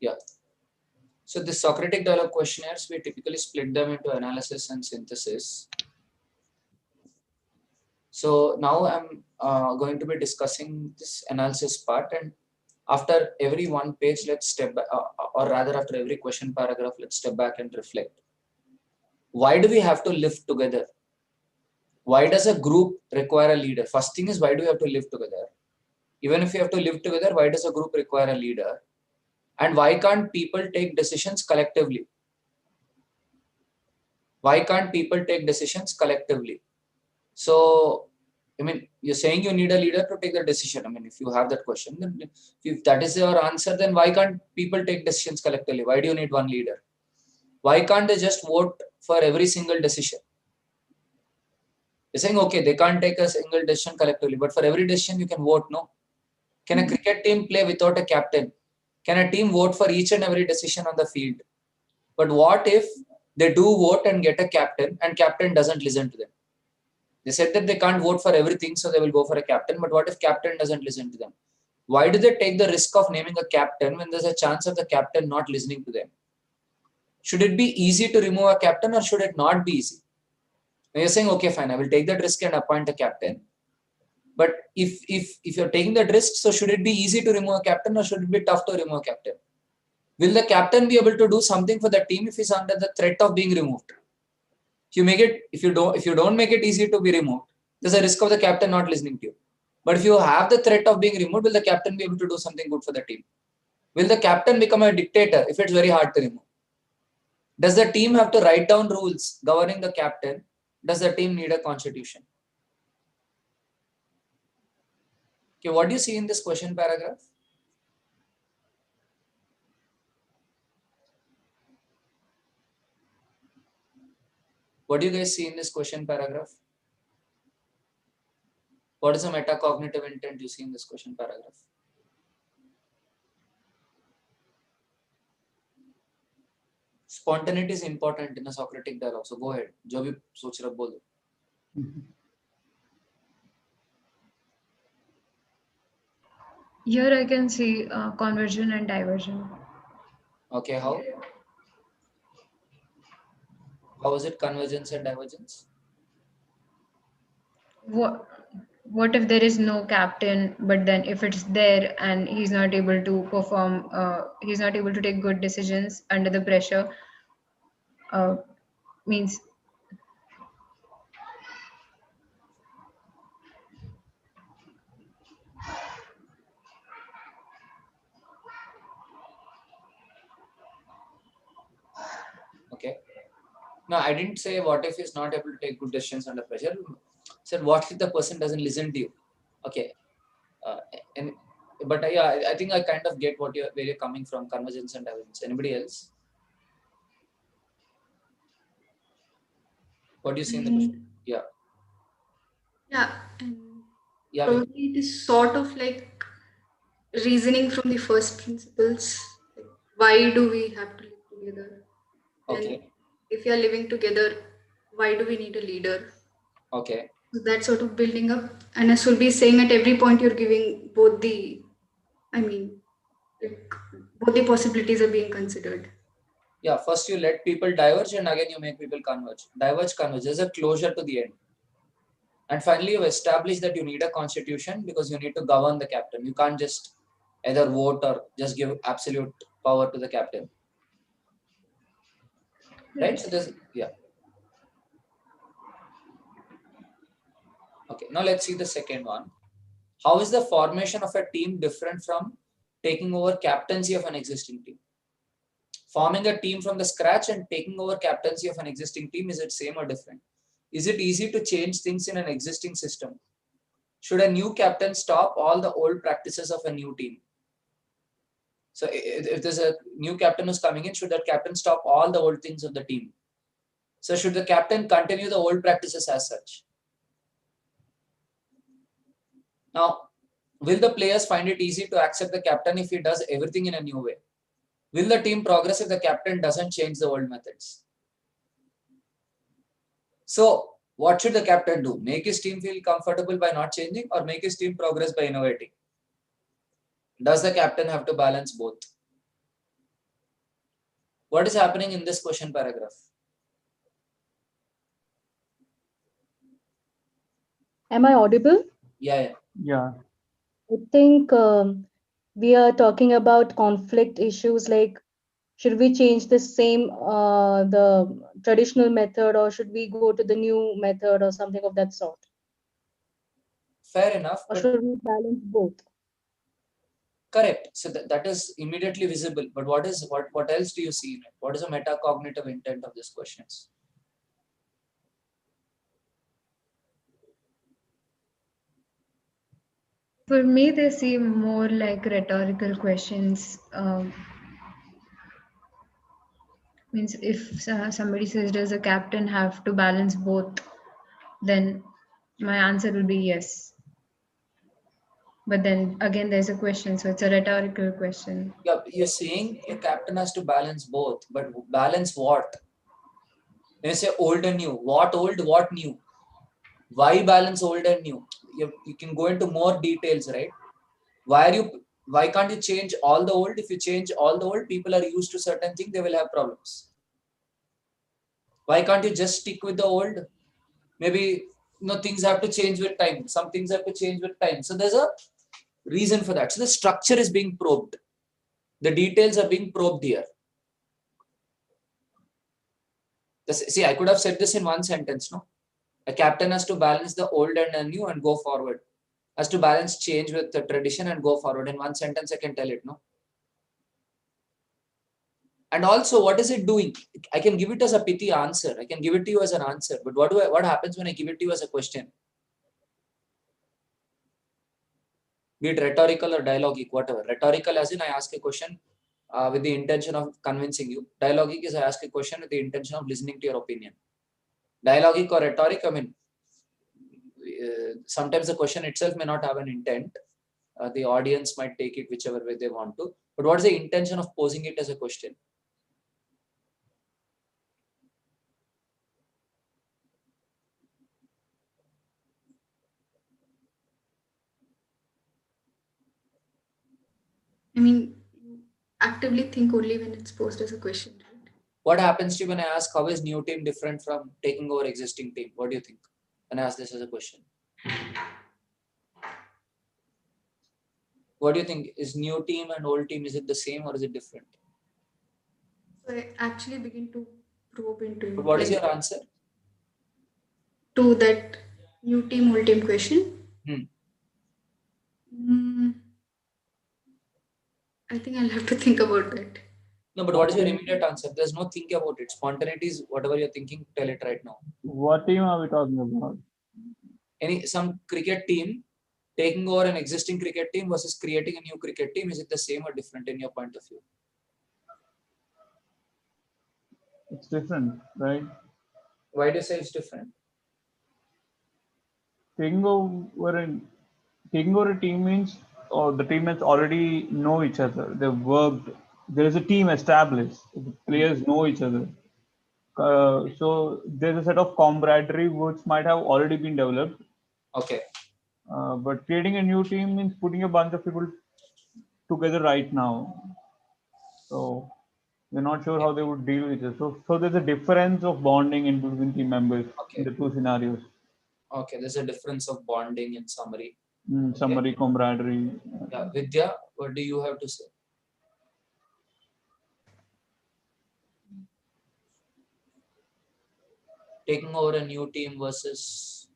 Yeah. So the Socratic dialogue questionnaires, we typically split them into analysis and synthesis. So now I'm going to be discussing this analysis part, and after every one page, let's step back, or rather after every question paragraph, let's step back and reflect. Why do we have to live together? Why does a group require a leader? First thing is, why do we have to live together? Even if you have to live together, why does a group require a leader? And why can't people take decisions collectively? Why can't people take decisions collectively? So, I mean, you're saying you need a leader to take the decision. I mean, if you have that question, then if that is your answer, then why can't people take decisions collectively? Why do you need one leader? Why can't they just vote for every single decision? You're saying, okay, they can't take a single decision collectively, but for every decision you can vote, no? Can a cricket team play without a captain? Can a team vote for each and every decision on the field? But what if they do vote and get a captain and captain doesn't listen to them? They said that they can't vote for everything, so they will go for a captain. But what if captain doesn't listen to them? Why do they take the risk of naming a captain when there's a chance of the captain not listening to them? Should it be easy to remove a captain or should it not be easy? Now you're saying, okay, fine, I will take that risk and appoint a captain. But if you're taking that risk, so should it be easy to remove a captain or should it be tough to remove a captain? Will the captain be able to do something for the team if he's under the threat of being removed? If you don't make it easy to be removed, there's a risk of the captain not listening to you. But if you have the threat of being removed, will the captain be able to do something good for the team? Will the captain become a dictator if it's very hard to remove? Does the team have to write down rules governing the captain? Does the team need a constitution? Okay, what do you see in this question paragraph? What do you guys see in this question paragraph? What is the metacognitive intent you see in this question paragraph? Spontaneity is important in a Socratic dialogue. So go ahead. जो भी सोच रहे हो बोल दो. Here I can see conversion and diversion. Okay, how? How is it convergence and divergence? What if there is no captain, but then if it's there and he's not able to perform, he's not able to take good decisions under the pressure, means Okay. No, I didn't say what if he's not able to take good decisions under pressure. I said what if the person doesn't listen to you? Okay. Uh, and but yeah, I think I kind of get where you're coming from, convergence and divergence. Anybody else? What do you see in the question? Yeah. Yeah, and Yeah. probably it is sort of like reasoning from the first principles. Like, why do we have to live together? Okay. And if we are living together, why do we need a leader? Okay. So that's sort of building up. And as will be saying, at every point you're giving both the, I mean, like both the possibilities are being considered. Yeah. First you let people diverge and again you make people converge. Diverge, converge. There's a closure to the end. And finally, you establish that you need a constitution because you need to govern the captain. You can't just either vote or just give absolute power to the captain. Right? So there's, yeah. Okay, now let's see the second one. How is the formation of a team different from taking over captaincy of an existing team? Forming a team from the scratch and taking over captaincy of an existing team, is it same or different? Is it easy to change things in an existing system? Should a new captain stop all the old practices of a new team? So if there's a new captain who's coming in, should that captain stop all the old things of the team? So should the captain continue the old practices as such? Now, will the players find it easy to accept the captain if he does everything in a new way? Will the team progress if the captain doesn't change the old methods? So what should the captain do? Make his team feel comfortable by not changing or make his team progress by innovating? Does the captain have to balance both? What is happening in this question paragraph? Am I audible? Yeah. Yeah. I think we are talking about conflict issues like should we change the same the traditional method or should we go to the new method or something of that sort? Fair enough. Or But should we balance both? correct. So that is immediately visible. But what else do you see in it? What is the metacognitive intent of these questions? For me, they seem more like rhetorical questions. Means if somebody says, does a captain have to balance both? Then my answer will be yes. But then again, there's a question, so it's a rhetorical question. Yeah, you're saying a captain has to balance both, but balance what? When you say old and new, what old, what new? Why balance old and new? You can go into more details, right? Why can't you change all the old? If you change all the old, people are used to certain things, they will have problems. Why can't you just stick with the old? Maybe things have to change with time. Some things have to change with time. So there's a reason for that. So the structure is being probed. The details are being probed here. See, I could have said this in one sentence, no? A captain has to balance the old and the new and go forward. Has to balance change with the tradition and go forward. In one sentence, I can tell it, no? And also, what is it doing? I can give it as a pithy answer. I can give it to you as an answer. But what happens when I give it to you as a question? Be it rhetorical or dialogic, whatever. Rhetorical as in I ask a question with the intention of convincing you. Dialogic is I ask a question with the intention of listening to your opinion. Dialogic or rhetoric, I mean, sometimes the question itself may not have an intent. The audience might take it whichever way they want to. But what is the intention of posing it as a question? I mean, you actively think only when it's posed as a question, right? What happens to you when I ask how is new team different from taking over existing team? What do you think when I ask this as a question? What do you think? Is new team and old team, is it the same or is it different? So I actually begin to probe into it. But what is like, your answer? to that new team, old team question? I think I'll have to think about that. No, but what is your immediate answer? There's no think about it. Spontaneity is whatever you're thinking, tell it right now. What team are we talking about? Some cricket team taking over an existing cricket team versus creating a new cricket team, is it the same or different in your point of view? It's different, right? Why do you say it's different? Taking over a team means the teammates already know each other. They've worked. There is a team established. The players know each other. So there's a set of camaraderie which might have already been developed. Okay. But creating a new team means putting a bunch of people together right now. So we're not sure how they would deal with it. So there's a difference of bonding in between team members in the two scenarios. Okay, there's a difference of bonding in summary. Summary, camaraderie. Yeah, Vidya, what do you have to say? Taking over a new team versus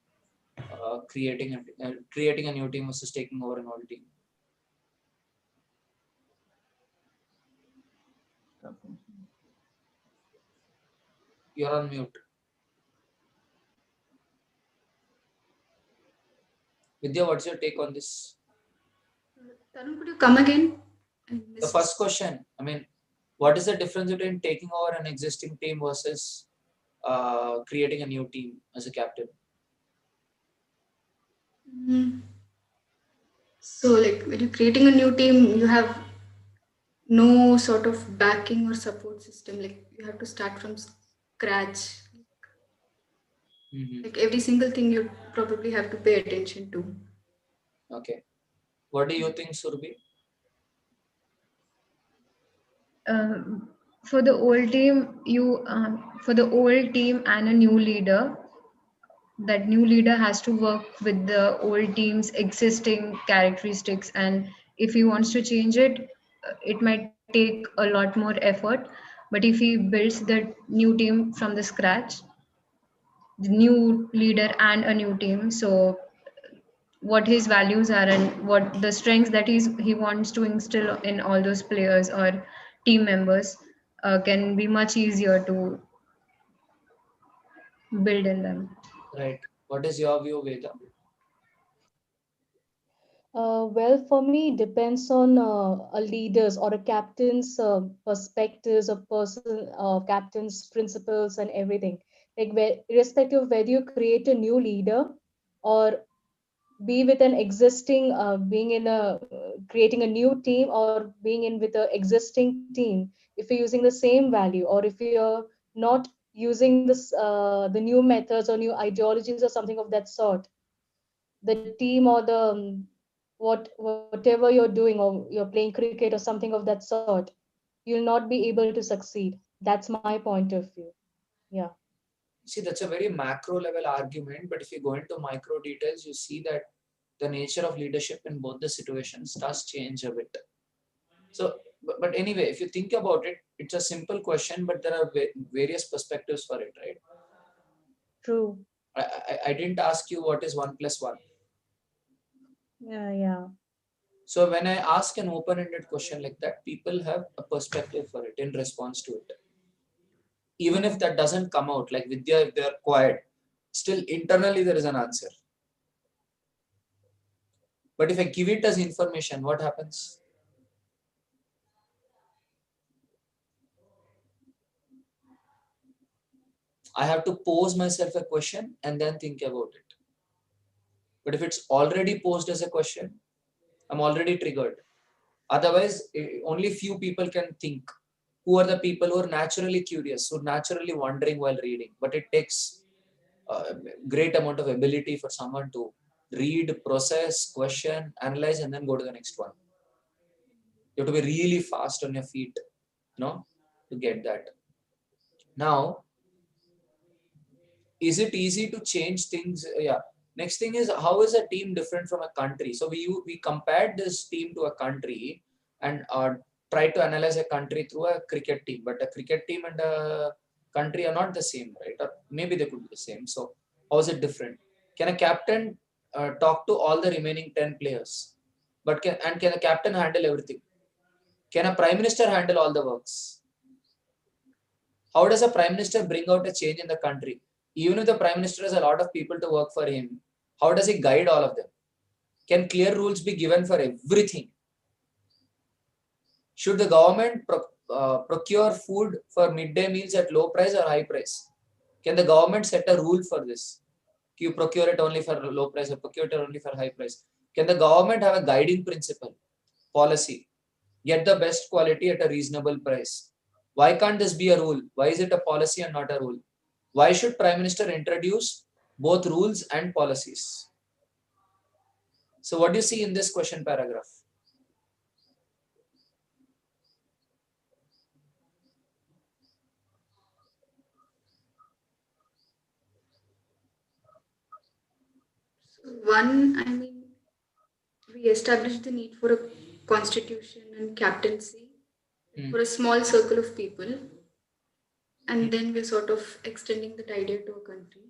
creating a new team versus taking over an old team. You're on mute. Vidya, what's your take on this? Tarun, could you come again? The first question, I mean, what is the difference between taking over an existing team versus creating a new team as a captain? So, like, when you're creating a new team, you have no sort of backing or support system. Like, you have to start from scratch. Like, every single thing you probably have to pay attention to. Okay. What do you think, Surbi? For the old team, for the old team and a new leader, that new leader has to work with the old team's existing characteristics, and if he wants to change it, it might take a lot more effort. But if he builds the new team from the scratch, the new leader and a new team, so what his values are and what the strengths that he wants to instill in all those players or team members can be much easier to build in them. Right. What is your view, Veda? Well, for me, it depends on a leader's or a captain's perspectives of person, captain's principles and everything. Like, irrespective of whether you create a new leader or be with an existing, being in creating a new team or being in with an existing team. If you're using the same value or if you're not using the new methods or new ideologies or something of that sort, the team or the whatever you're doing, or you're playing cricket or something of that sort, you'll not be able to succeed. That's my point of view. Yeah. See, that's a very macro level argument, but if you go into micro details, you see that the nature of leadership in both the situations does change a bit. So, but anyway, if you think about it, it's a simple question, but there are various perspectives for it, right? True. I didn't ask you what is 1 plus 1. Yeah. So when I ask an open-ended question like that, people have a perspective for it in response to it. Even if that doesn't come out, like Vidya, if they're quiet, still internally there is an answer. But if I give it as information, what happens? I have to pose myself a question and then think about it. But if it's already posed as a question, I'm already triggered. Otherwise, only few people can think. Who are the people who are naturally curious, who are naturally wondering while reading? But it takes a great amount of ability for someone to read, process, question, analyze, and then go to the next one. You have to be really fast on your feet, to get that. Now, is it easy to change things? Yeah. Next thing is, how is a team different from a country? So we compared this team to a country and tried to analyze a country through a cricket team, but a cricket team and a country are not the same, right? Or maybe they could be the same. So how is it different? Can a captain talk to all the remaining 10 players? Can a captain handle everything? Can a prime minister handle all the works? How does a prime minister bring out a change in the country? Even if the prime minister has a lot of people to work for him, how does he guide all of them? Can clear rules be given for everything? Should the government procure food for midday meals at low price or high price? Can the government set a rule for this? You procure it only for low price or procure it only for high price? Can the government have a guiding principle, policy? Get the best quality at a reasonable price. Why can't this be a rule? Why is it a policy and not a rule? Why should Prime Minister introduce both rules and policies? So what do you see in this question paragraph? One, I mean, we established the need for a constitution and captaincy for a small circle of people, and then we're sort of extending that idea to a country.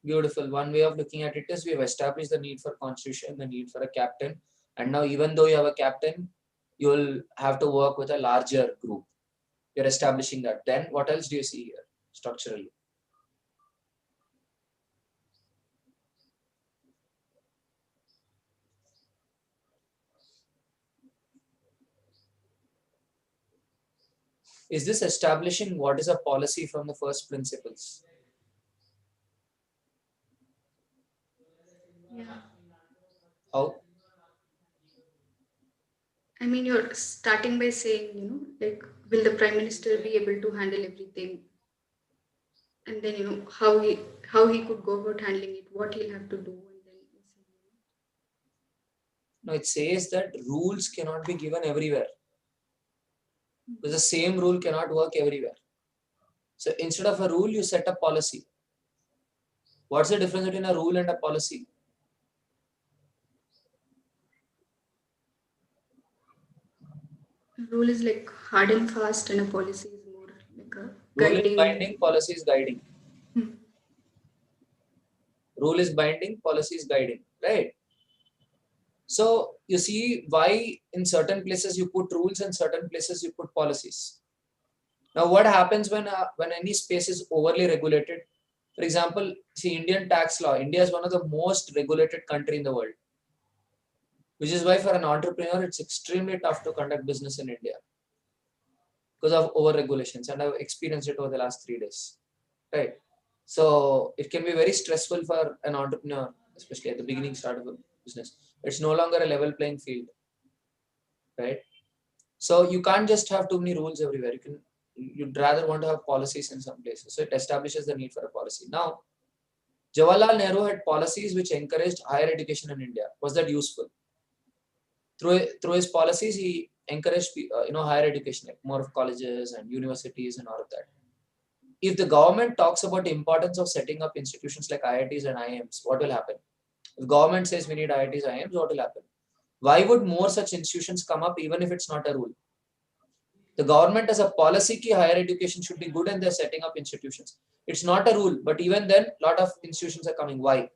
Beautiful. One way of looking at it is we have established the need for constitution, the need for a captain. And now even though you have a captain, you'll have to work with a larger group. You're establishing that. Then what else do you see here structurally? Is this establishing what is a policy from the first principles? Yeah. How? I mean, you're starting by saying, like, will the prime minister be able to handle everything? And then, how he could go about handling it, what he'll have to do, and then No, it says that rules cannot be given everywhere. Because the same rule cannot work everywhere. So instead of a rule, you set a policy. What's the difference between a rule and a policy? A rule is like hard and fast, and a policy is more like a Rule is guiding. binding, policy is guiding. Hmm. Rule is binding, policy is guiding, right? So you see why in certain places you put rules and certain places you put policies. Now what happens when any space is overly regulated? For example, see Indian tax law. India is one of the most regulated country in the world, which is why for an entrepreneur it's extremely tough to conduct business in India because of over regulations, and I've experienced it over the last 3 days, right? So it can be very stressful for an entrepreneur, especially at the beginning start of a business. It's no longer a level playing field, right? So you can't just have too many rules everywhere. You'd rather want to have policies in some places. So it establishes the need for a policy. Now, Jawaharlal Nehru had policies which encouraged higher education in India. Was that useful? Through his policies, he encouraged higher education, like more of colleges and universities and all of that. If the government talks about the importance of setting up institutions like IITs and IIMs, what will happen? If government says we need IITs, IIMs, what will happen? Why would more such institutions come up even if it's not a rule? The government has a policy that higher education should be good and they're setting up institutions. It's not a rule, but even then, a lot of institutions are coming. Why?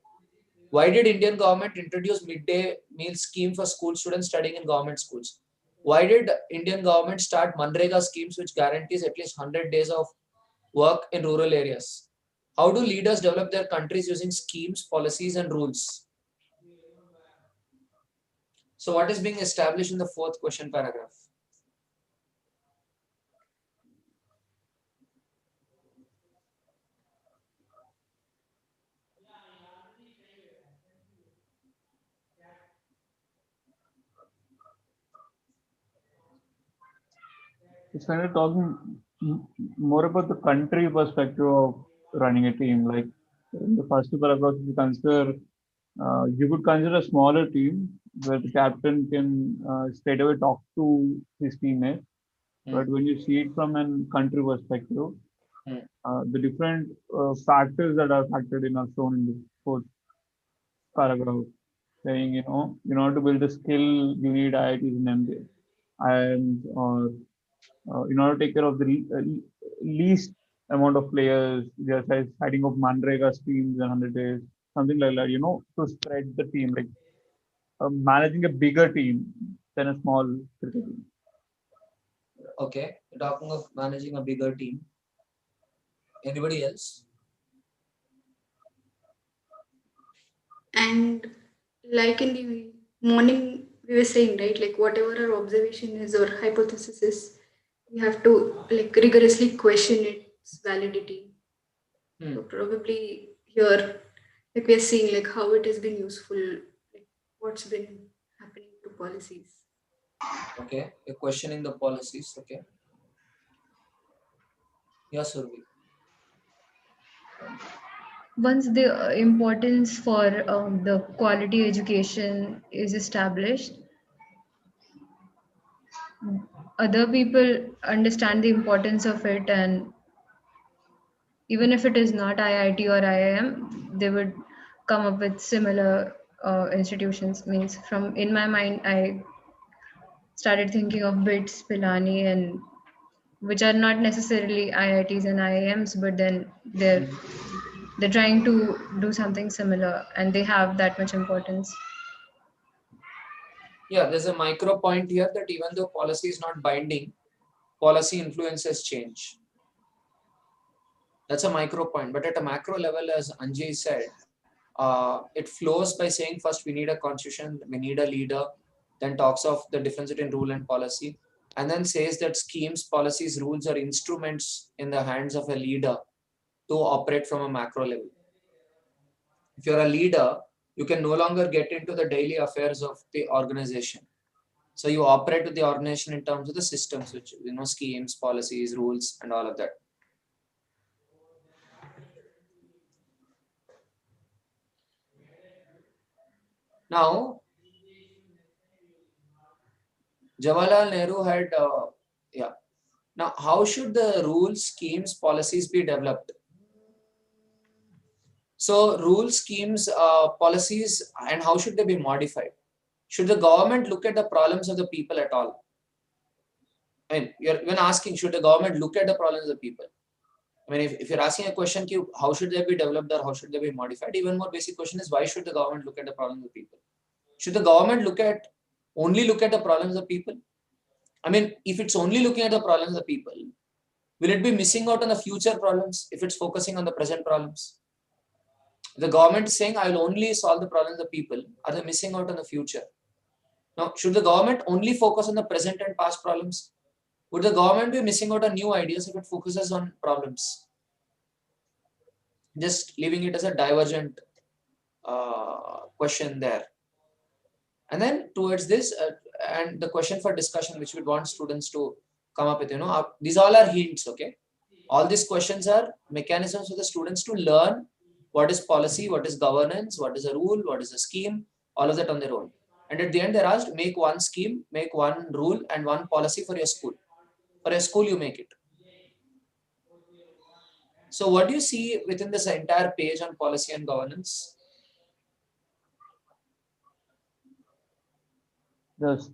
Why did Indian government introduce midday meal scheme for school students studying in government schools? Why did Indian government start Manrega schemes which guarantees at least 100 days of work in rural areas? How do leaders develop their countries using schemes, policies and rules? So what is being established in the fourth question paragraph? It's kind of talking more about the country perspective of running a team. Like in the first two paragraphs, if you consider, you could consider a smaller team where the captain can straight away talk to his teammates. But when you see it from a country perspective, the different factors that are factored in are shown in the fourth paragraph, saying, in order to build a skill, you need IITs and MBA, and or in order to take care of the least amount of players, just like setting up Manrega schemes in 100 days, something like that, to spread the team, like managing a bigger team than a small cricket team. Okay, you're talking of managing a bigger team. Anybody else? And like in the morning, we were saying, right, like whatever our observation is or hypothesis is, we have to like rigorously question its validity. So probably here, like we are seeing like how it has been useful, like what's been happening to policies. Okay, you're questioning the policies. Okay. Yes, Survi. Once the importance for the quality education is established, other people understand the importance of it, and even if it is not IIT or IIM, they would come up with similar institutions. Means from in my mind, I started thinking of BITS, Pilani, and which are not necessarily IITs and IIMs, but then they're trying to do something similar, and they have that much importance. Yeah, there's a micro point here that even though policy is not binding, policy influences change. That's a micro point. But at a macro level, as Anjay said, it flows by saying first we need a constitution, we need a leader, then talks of the difference between rule and policy, and then says that schemes, policies, rules are instruments in the hands of a leader to operate from a macro level. If you're a leader, you can no longer get into the daily affairs of the organization. So you operate with the organization in terms of the systems, which schemes, policies, rules, and all of that. Now, Jawaharlal Nehru had, Now, how should the rules, schemes, policies be developed? So rules, schemes, policies, and how should they be modified? Should the government look at the problems of the people at all? I mean, when asking, should the government look at the problems of the people? I mean, if you're asking a question, how should they be developed or how should they be modified? Even more basic question is, why should the government look at the problems of the people? Should the government only look at the problems of the people? I mean, if it's only looking at the problems of the people, will it be missing out on the future problems if it's focusing on the present problems? The government is saying, I will only solve the problems of the people. Are they missing out on the future? Now, should the government only focus on the present and past problems? Would the government be missing out on new ideas if it focuses on problems? Just leaving it as a divergent question there. And then towards this, and the question for discussion, which we want students to come up with, these all are hints, okay? All these questions are mechanisms for the students to learn what is policy, what is governance, what is a rule, what is a scheme, all of that on their own. And at the end, they're asked, make one scheme, make one rule and one policy for your school. For a school, you make it. So what do you see within this entire page on policy and governance? Just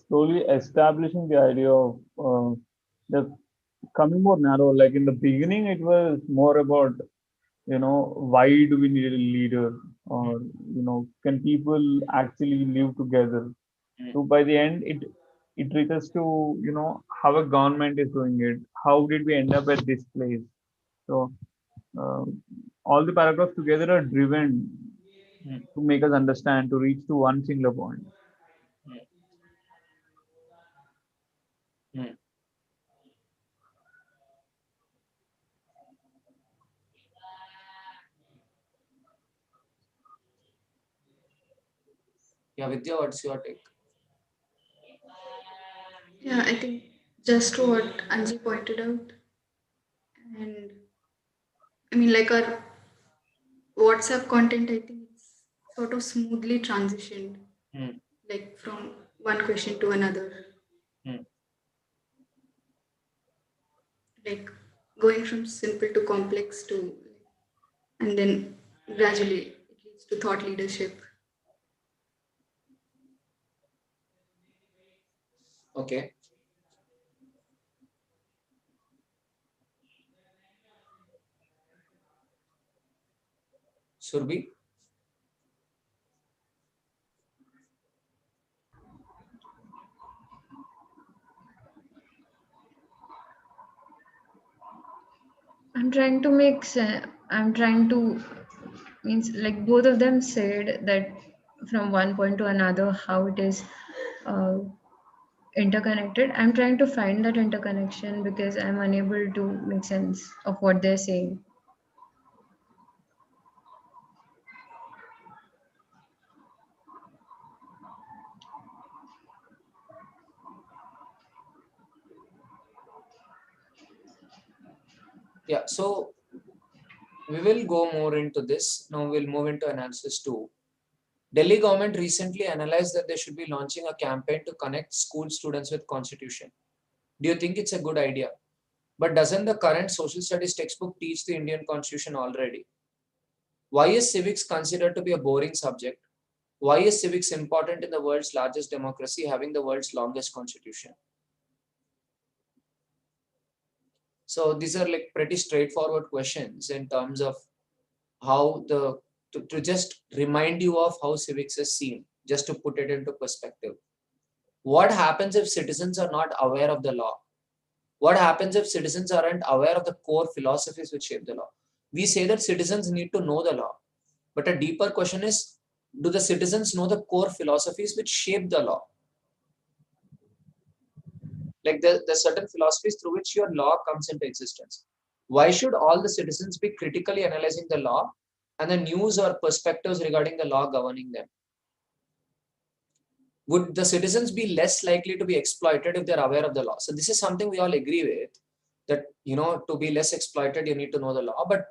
slowly establishing the idea of the coming more narrow. Like in the beginning, it was more about, why do we need a leader, or can people actually live together? So by the end, it reaches to how a government is doing it. How did we end up at this place? So all the paragraphs together are driven to make us understand, to reach to one singular point. Yeah, Vidya, what's your take? Yeah, I think just what Anji pointed out, and I mean, like our WhatsApp content, I think it's sort of smoothly transitioned, like from one question to another, like going from simple to complex to, and then gradually it leads to thought leadership. Okay. Surbi? I'm trying to means like both of them said that from one point to another how it is uh, interconnected. I'm trying to find that interconnection because I'm unable to make sense of what they're saying. Yeah, so we will go more into this. Now we'll move into analysis 2. Delhi government recently analyzed that they should be launching a campaign to connect school students with constitution. Do you think it's a good idea? But doesn't the current social studies textbook teach the Indian constitution already? Why is civics considered to be a boring subject? Why is civics important in the world's largest democracy having the world's longest constitution? So these are like pretty straightforward questions in terms of how to just remind you of how civics is seen, just to put it into perspective. What happens if citizens are not aware of the law? What happens if citizens aren't aware of the core philosophies which shape the law? We say that citizens need to know the law, but a deeper question is, do the citizens know the core philosophies which shape the law? Like there's certain philosophies through which your law comes into existence. Why should all the citizens be critically analyzing the law and the news or perspectives regarding the law governing them? Would the citizens be less likely to be exploited if they're aware of the law? So this is something we all agree with, that to be less exploited, you need to know the law. But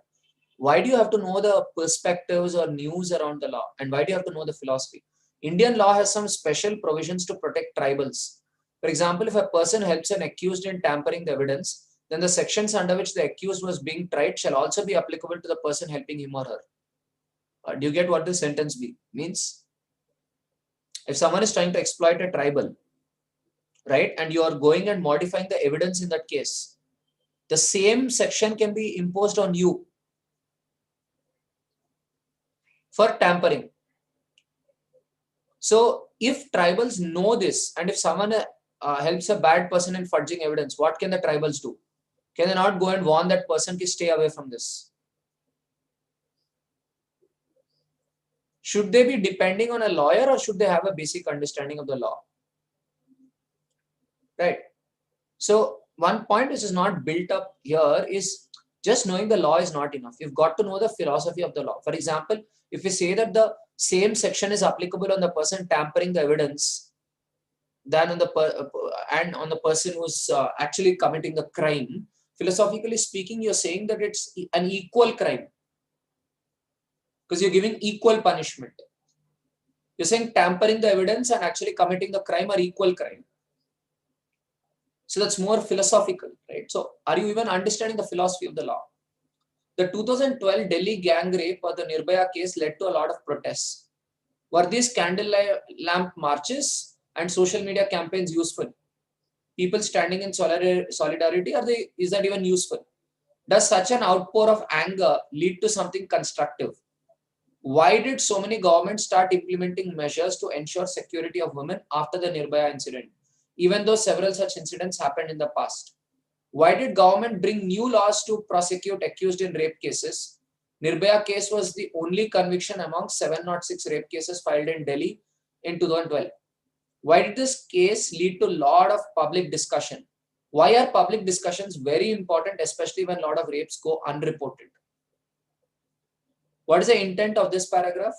why do you have to know the perspectives or news around the law? And why do you have to know the philosophy? Indian law has some special provisions to protect tribals. For example, if a person helps an accused in tampering the evidence, then the sections under which the accused was being tried shall also be applicable to the person helping him or her. Do you get what this sentence means? If someone is trying to exploit a tribal, right, and you are going and modifying the evidence in that case, the same section can be imposed on you for tampering. So if tribals know this, and if someone helps a bad person in fudging evidence, what can the tribals do? Can they not go and warn that person to stay away from this? Should they be depending on a lawyer, or should they have a basic understanding of the law? Right. So one point which is not built up here is just knowing the law is not enough. You've got to know the philosophy of the law. For example, if we say that the same section is applicable on the person tampering the evidence than on the person who's actually committing the crime, philosophically speaking, you're saying that it's an equal crime because you're giving equal punishment. You're saying tampering the evidence and actually committing the crime are equal crime. So that's more philosophical, right? So are you even understanding the philosophy of the law? The 2012 Delhi gang rape or the Nirbhaya case led to a lot of protests. Were these candle lamp marches and social media campaigns useful? People standing in solidarity, is that even useful? Does such an outpour of anger lead to something constructive? Why did so many governments start implementing measures to ensure security of women after the Nirbhaya incident, even though several such incidents happened in the past? Why did government bring new laws to prosecute accused in rape cases? Nirbhaya case was the only conviction among 706 rape cases filed in Delhi in 2012. Why did this case lead to a lot of public discussion? Why are public discussions very important, especially when a lot of rapes go unreported? What is the intent of this paragraph?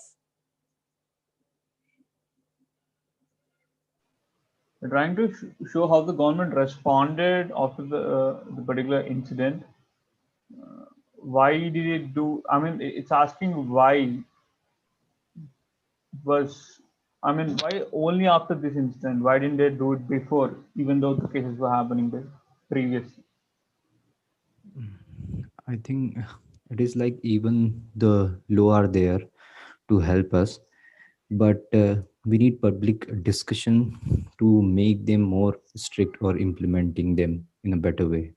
We're trying to show how the government responded after the particular incident. Why did it do? I mean, it's asking why why only after this incident? Why didn't they do it before, even though the cases were happening previously? I think it is like even the law are there to help us, but we need public discussion to make them more strict or implementing them in a better way.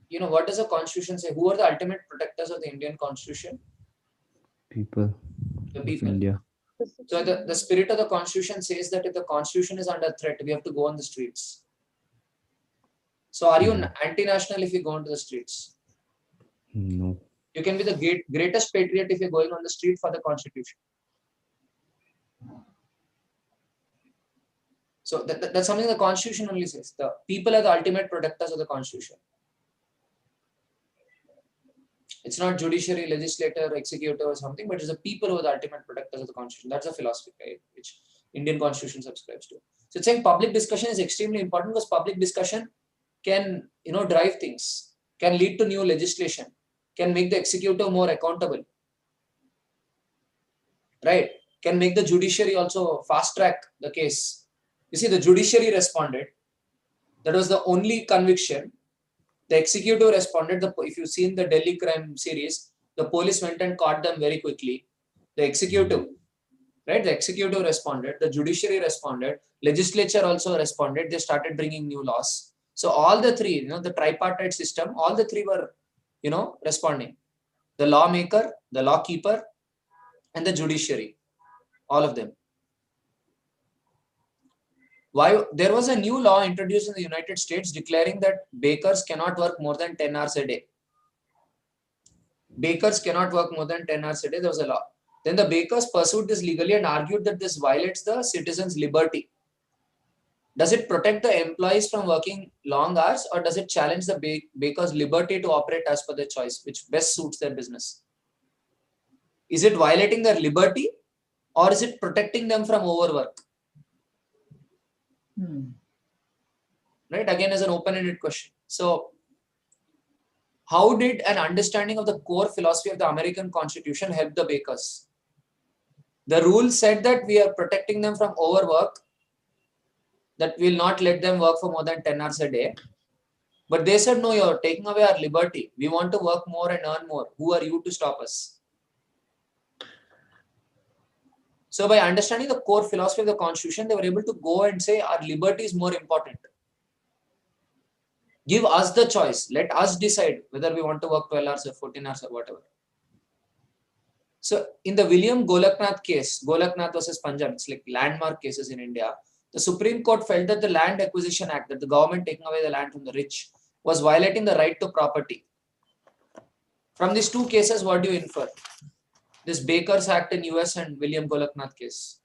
You know, what does the constitution say? Who are the ultimate protectors of the Indian constitution? People The of people. India. So the spirit of the constitution says that if the constitution is under threat, we have to go on the streets. So are you anti-national if you go onto the streets? No. You can be the greatest patriot if you're going on the street for the constitution. So that's something the constitution only says. The people are the ultimate protectors of the constitution. It's not judiciary, legislator, executive or something, but it's the people who are the ultimate protectors of the constitution. That's a philosophy, right, which Indian constitution subscribes to. So it's saying public discussion is extremely important because public discussion can, drive things, can lead to new legislation, can make the executive more accountable, right? Can make the judiciary also fast track the case. You see, the judiciary responded. That was the only conviction. The executive responded. If you've seen the Delhi crime series, the police went and caught them very quickly. The executive, right? The executive responded. The judiciary responded. Legislature also responded. They started bringing new laws. So all the three, the tripartite system, all the three were, responding. The lawmaker, the lawkeeper, and the judiciary, all of them. Why? There was a new law introduced in the United States declaring that bakers cannot work more than 10 hours a day. Bakers cannot work more than 10 hours a day. There was a law. Then the bakers pursued this legally and argued that this violates the citizens' liberty. Does it protect the employees from working long hours, or does it challenge the bakers' liberty to operate as per their choice, which best suits their business? Is it violating their liberty, or is it protecting them from overwork? Right? Again, as an open-ended question. So, how did an understanding of the core philosophy of the American Constitution help the bakers? The rule said that we are protecting them from overwork that we'll not let them work for more than 10 hours a day. But they said, no, you're taking away our liberty. We want to work more and earn more. Who are you to stop us? So by understanding the core philosophy of the Constitution, they were able to go and say our liberty is more important. Give us the choice. Let us decide whether we want to work 12 hours or 14 hours or whatever. So in the William Golaknath case, Golaknath versus Punjab, it's like landmark cases in India. The Supreme Court felt that the Land Acquisition Act, that the government taking away the land from the rich, was violating the right to property. From these two cases, what do you infer? This Baker's Act in US and William Golaknath case.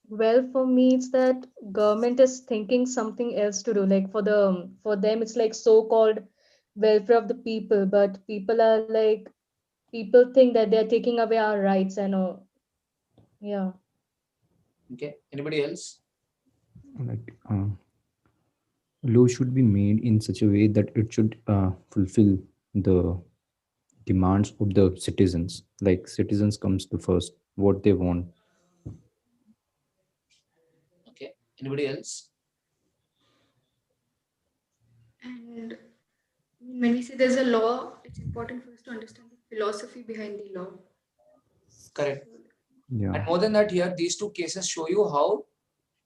Well, for me, it's that government is thinking something else to do. Like for them, it's like so-called welfare of the people, but people think that they're taking away our rights and all. Yeah. Okay. Anybody else? Like law should be made in such a way that it should fulfill the demands of the citizens. Like citizens comes to first, what they want. Okay. Anybody else? And when we say there's a law, it's important for us to understand the philosophy behind the law. Correct. Yeah. And more than that, here, these two cases show you how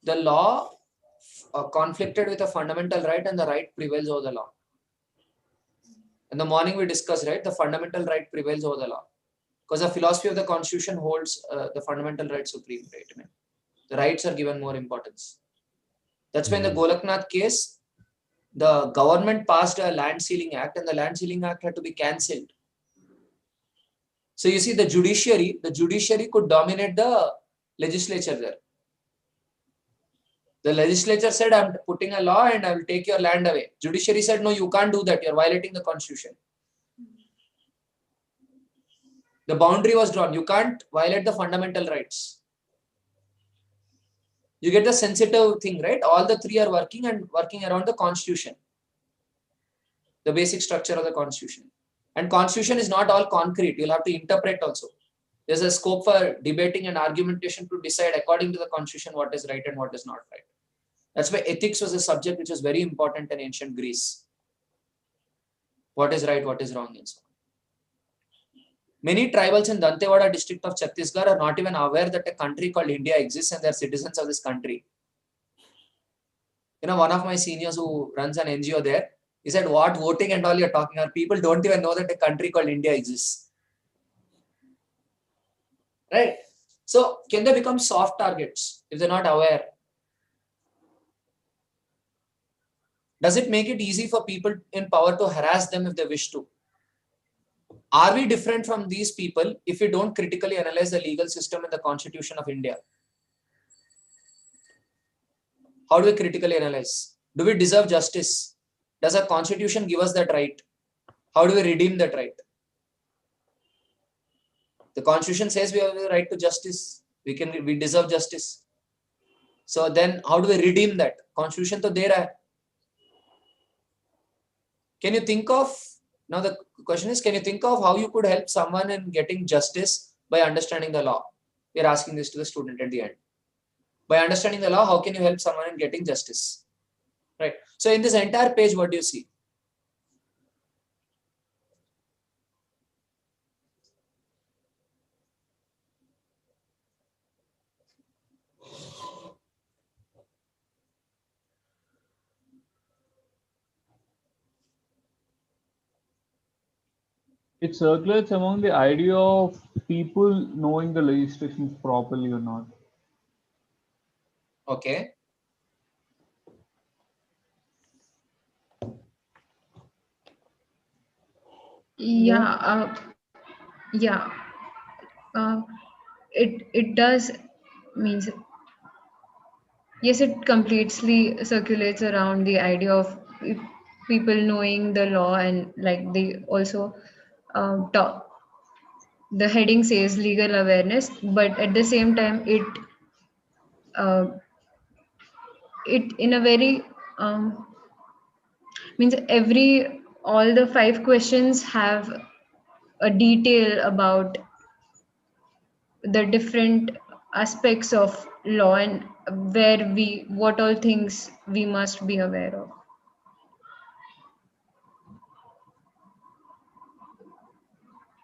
the law conflicted with a fundamental right and the right prevails over the law. In the morning we discussed, right, the fundamental right prevails over the law. Because the philosophy of the Constitution holds the fundamental right supreme, right? I mean, the rights are given more importance. That's why in the Golaknath case, the government passed a land sealing act and the land sealing act had to be cancelled. So you see the judiciary could dominate the legislature there. The legislature said, I'm putting a law and I will take your land away. Judiciary said, no, you can't do that. You're violating the Constitution. The boundary was drawn. You can't violate the fundamental rights. You get the sensitive thing, right? All the three are working around the Constitution, the basic structure of the Constitution. And Constitution is not all concrete. You'll have to interpret also. There's a scope for debating and argumentation to decide according to the Constitution what is right and what is not right. That's why ethics was a subject which was very important in ancient Greece. What is right, what is wrong, and so on. Many tribals in Dantewada district of Chhattisgarh are not even aware that a country called India exists and they are citizens of this country. You know, one of my seniors who runs an NGO there, he said, what voting and all you're talking about, people don't even know that a country called India exists. Right? So, can they become soft targets if they're not aware? Does it make it easy for people in power to harass them if they wish to? Are we different from these people if we don't critically analyze the legal system and the Constitution of India? How do we critically analyze? Do we deserve justice? Does our Constitution give us that right? How do we redeem that right? The Constitution says we have the right to justice. We deserve justice. So then how do we redeem that? Constitution to de raha hai. Can you think of, now the question is, can you think of how you could help someone in getting justice by understanding the law? We are asking this to the student at the end. By understanding the law, how can you help someone in getting justice? Right. So in this entire page, what do you see? It circulates among the idea of people knowing the legislation properly or not. Okay. Yeah, yeah. It does means yes, it completely circulates around the idea of people knowing the law and like they also talk. The heading says legal awareness, but at the same time, uh, it in a very means every all the 5 questions have a detail about the different aspects of law and what all things we must be aware of.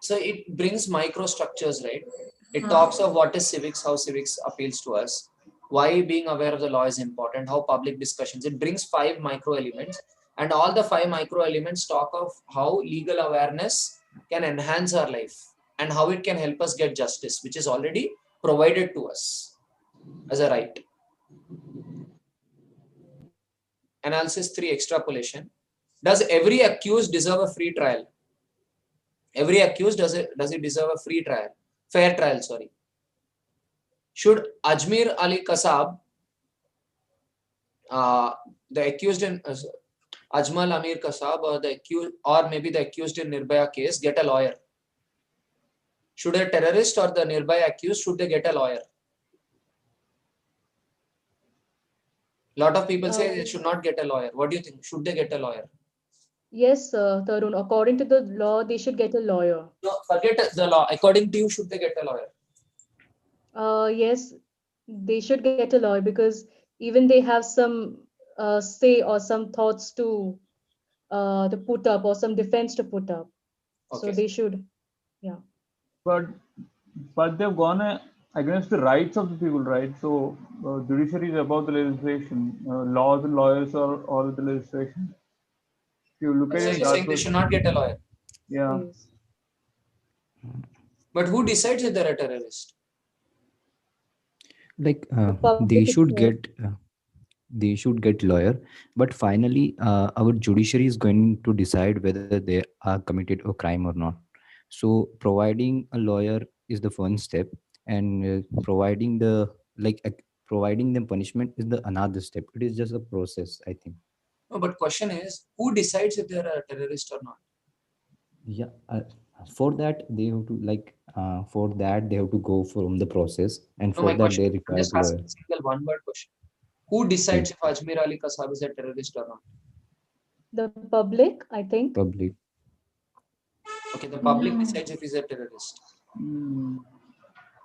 So it brings microstructures, right? It talks of what is civics, how civics appeals to us, why being aware of the law is important, how public discussions. It brings 5 micro elements, and all the 5 micro elements talk of how legal awareness can enhance our life and how it can help us get justice, which is already provided to us as a right. Analysis 3, extrapolation. Does every accused deserve a free trial? Every accused, does it deserve a free trial? Fair trial, sorry. Should Ajmer Ali Kasab, the accused in Ajmal Amir Kasab, or the accused, or maybe the accused in Nirbhaya case, get a lawyer? Should a terrorist or the Nirbhaya accused, should they get a lawyer? A lot of people say they should not get a lawyer. What do you think? Should they get a lawyer? Yes, Tarun, according to the law, they should get a lawyer. No, forget the law. According to you, should they get a lawyer? Yes, they should get a lawyer because even they have some say or some thoughts to put up or some defense to put up. Okay. So they should, yeah. But they've gone against the rights of the people, right? So judiciary is about the legislation. Laws and lawyers are all the legislation. If you look at So it, you're saying they should not get a lawyer. yeah. Yes. But who decides if they're a terrorist? Like public they should itself. get lawyer, but finally our judiciary is going to decide whether they are committed a crime or not. So providing a lawyer is the first step, and providing them punishment is the another step. It is just a process, I think. No, but question is, who decides if they're a terrorist or not? Yeah, for that they have to go from the process, and No, for my that question, they I'm require just lawyer. asking a single one-word question. Who decides if Ajmer Ali Kasab is a terrorist or not? The public, I think. Public. Okay, the public decides if he's a terrorist.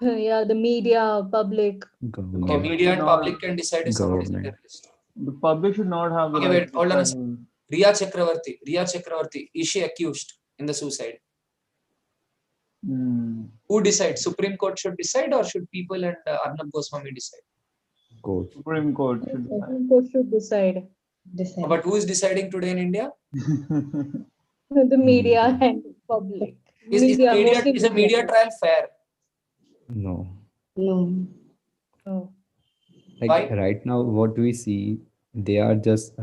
Yeah, the media, public. Government. Okay, media and No. public can decide if somebody is a Government. terrorist. The public should not have the Okay, right wait, to hold on a decide. second. Riya Chakravarti, is she accused in the suicide? Who decides? Supreme Court should decide, or should people and Arnab Goswami decide? Court. Supreme Court should decide. Supreme Court should decide. But who is deciding today in India? The media and public. Is a media trial fair? No. No. Like Why? right now, what we see, they are just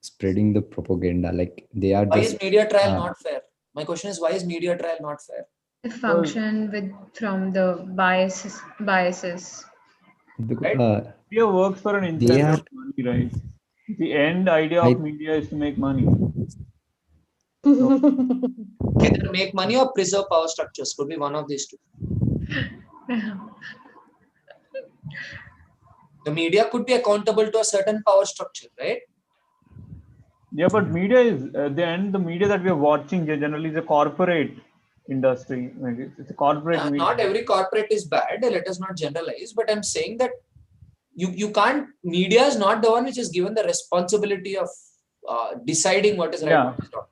spreading the propaganda. Like they are Why just. is media trial not fair? My question is, why is media trial not fair? They function from the biases. Because, media works for an incentive of money, right? The end idea of media is to make money. Either make money or preserve power structures. Could be one of these two. The media could be accountable to a certain power structure, right? Yeah, but media is at the end. The media that we are watching generally is a corporate industry. It's a corporate media. Not every corporate is bad. Let us not generalize. But I'm saying that you can't. Media is not the one which is given the responsibility of deciding what is right and what is wrong.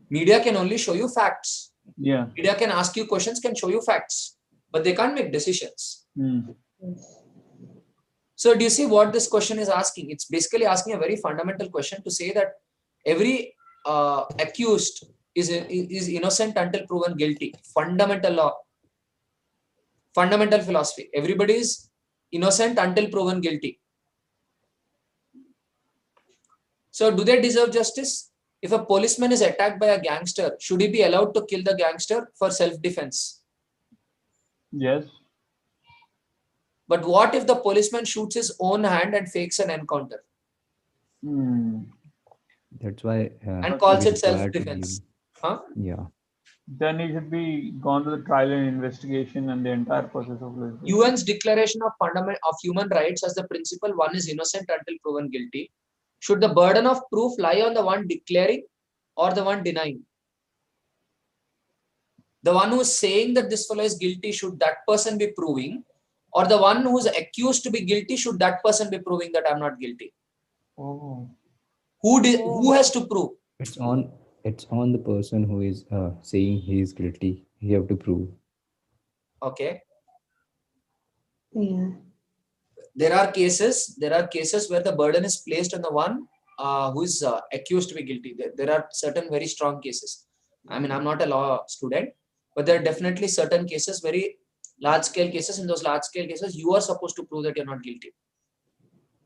Media can only show you facts. Yeah. Media can ask you questions, can show you facts, but they can't make decisions. So do you see what this question is asking? It's basically asking a very fundamental question to say that every accused is innocent until proven guilty. Fundamental law, fundamental philosophy. Everybody is innocent until proven guilty. So do they deserve justice? If a policeman is attacked by a gangster, should he be allowed to kill the gangster for self-defense? Yes. But what if the policeman shoots his own hand and fakes an encounter? That's why. And calls it self-defense. Huh? Yeah. Then it should be gone to the trial and investigation and the entire process of this. UN's Declaration of Human Rights as the principle one is innocent until proven guilty. Should the burden of proof lie on the one declaring or the one denying? The one who is saying that this fellow is guilty, should that person be proving? Or the one who is accused to be guilty, should that person be proving that I'm not guilty? Oh. Who has to prove? It's on the person who is saying he is guilty. He have to prove. Okay. Yeah. There are cases where the burden is placed on the one who is accused to be guilty. There are certain very strong cases. I mean, I'm not a law student, but there are definitely certain cases, very large scale cases. In those large scale cases, you are supposed to prove that you're not guilty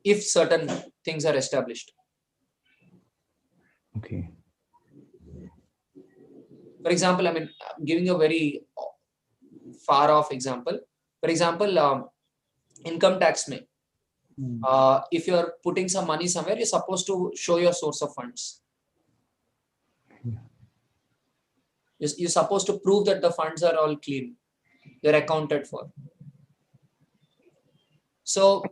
if certain things are established. Okay. For example, I mean, I'm giving a very far off example. For example, income tax may. If you're putting some money somewhere, you're supposed to show your source of funds. You're supposed to prove that the funds are all clean. They're accounted for. So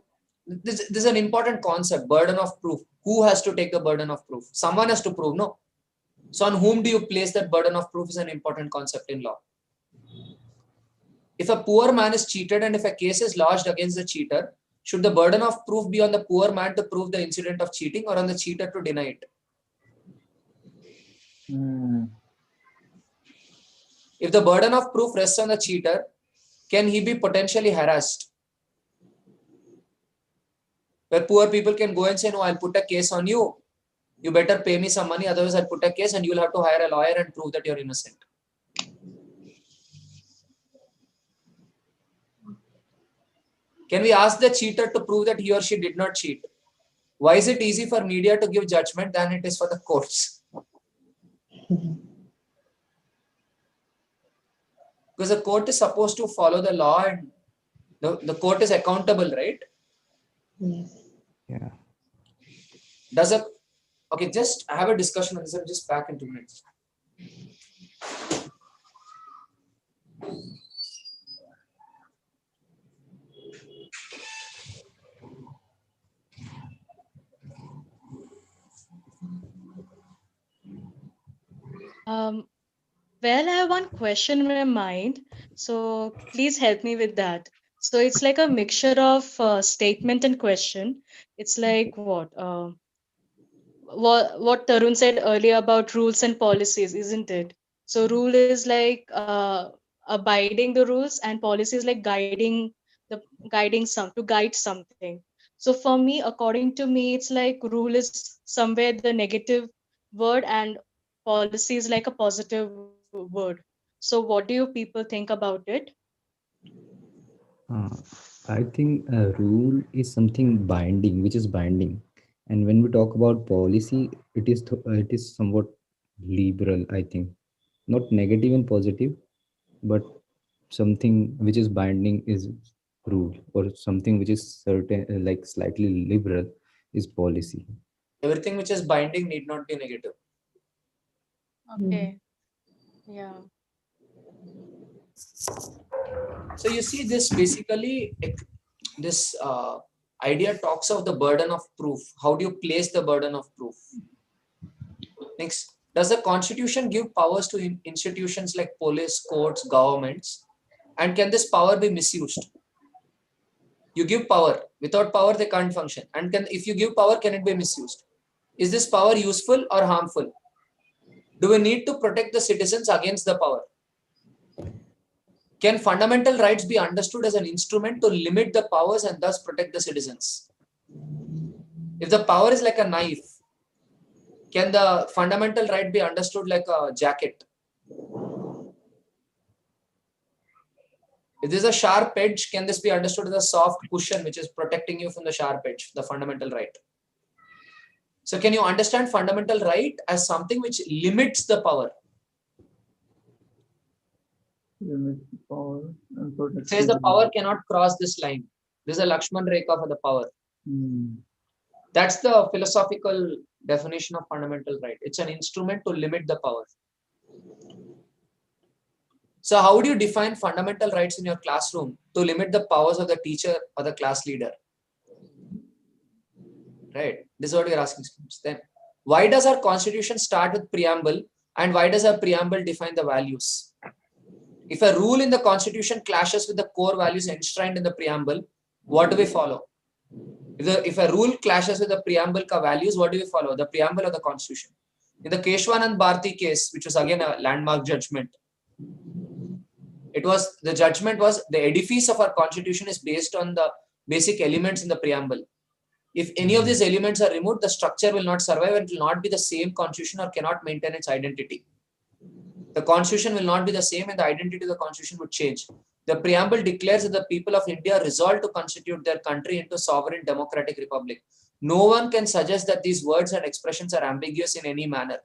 this is an important concept, burden of proof. Who has to take the burden of proof? Someone has to prove, no? So on whom do you place that burden of proof is an important concept in law. If a poor man is cheated and if a case is lodged against the cheater, should the burden of proof be on the poor man to prove the incident of cheating or on the cheater to deny it? If the burden of proof rests on the cheater, can he be potentially harassed? Where poor people can go and say, no, I'll put a case on you. You better pay me some money, otherwise I'll put a case and you'll have to hire a lawyer and prove that you're innocent. Can we ask the cheater to prove that he or she did not cheat? Why is it easy for media to give judgment than it is for the courts? Because the court is supposed to follow the law and the court is accountable, right? Yes. Yeah. Okay, just have a discussion on this. I'm just back in 2 minutes. Well, I have one question in my mind, so please help me with that. So it's like a mixture of statement and question. It's like what Tarun said earlier about rules and policies, isn't it? So rule is like abiding the rules, and policy is like guide something. So for me, according to me, it's like rule is somewhere the negative word, and policy is like a positive word. So what do you people think about it? Uh, I think a rule is something binding, which is binding. And when we talk about policy, it is somewhat liberal, I think. Not negative and positive, but something which is binding is rule, or something which is certain, like slightly liberal, is policy. Everything which is binding need not be negative. Okay. Yeah. So you see, this basically, this idea talks of the burden of proof. How do you place the burden of proof? Next, does the constitution give powers to institutions like police, courts, governments? And can this power be misused? You give power. Without power, they can't function. And if you give power, can it be misused? Is this power useful or harmful? Do we need to protect the citizens against the power? Can fundamental rights be understood as an instrument to limit the powers and thus protect the citizens? If the power is like a knife, can the fundamental right be understood like a jacket? If there's a sharp edge, can this be understood as a soft cushion which is protecting you from the sharp edge, the fundamental right? So can you understand fundamental right as something which limits the power? Limits the power and It says protects the power cannot cross this line. This is a Lakshman Rekha for the power. That's the philosophical definition of fundamental right. It's an instrument to limit the power. So how do you define fundamental rights in your classroom to limit the powers of the teacher or the class leader? Right. This is what you're asking students. Then Why does our constitution start with preamble, and why does our preamble define the values? If a rule in the constitution clashes with the core values enshrined in the preamble, what do we follow? If a rule clashes with the preamble values, what do we follow? The preamble or the constitution? In the Keshwanand Bharti case, which was again a landmark judgment, the judgment was the edifice of our constitution is based on the basic elements in the preamble. If any of these elements are removed, the structure will not survive and will not be the same constitution or cannot maintain its identity. The constitution will not be the same and the identity of the constitution would change. The preamble declares that the people of India resolve to constitute their country into a sovereign democratic republic. No one can suggest that these words and expressions are ambiguous in any manner.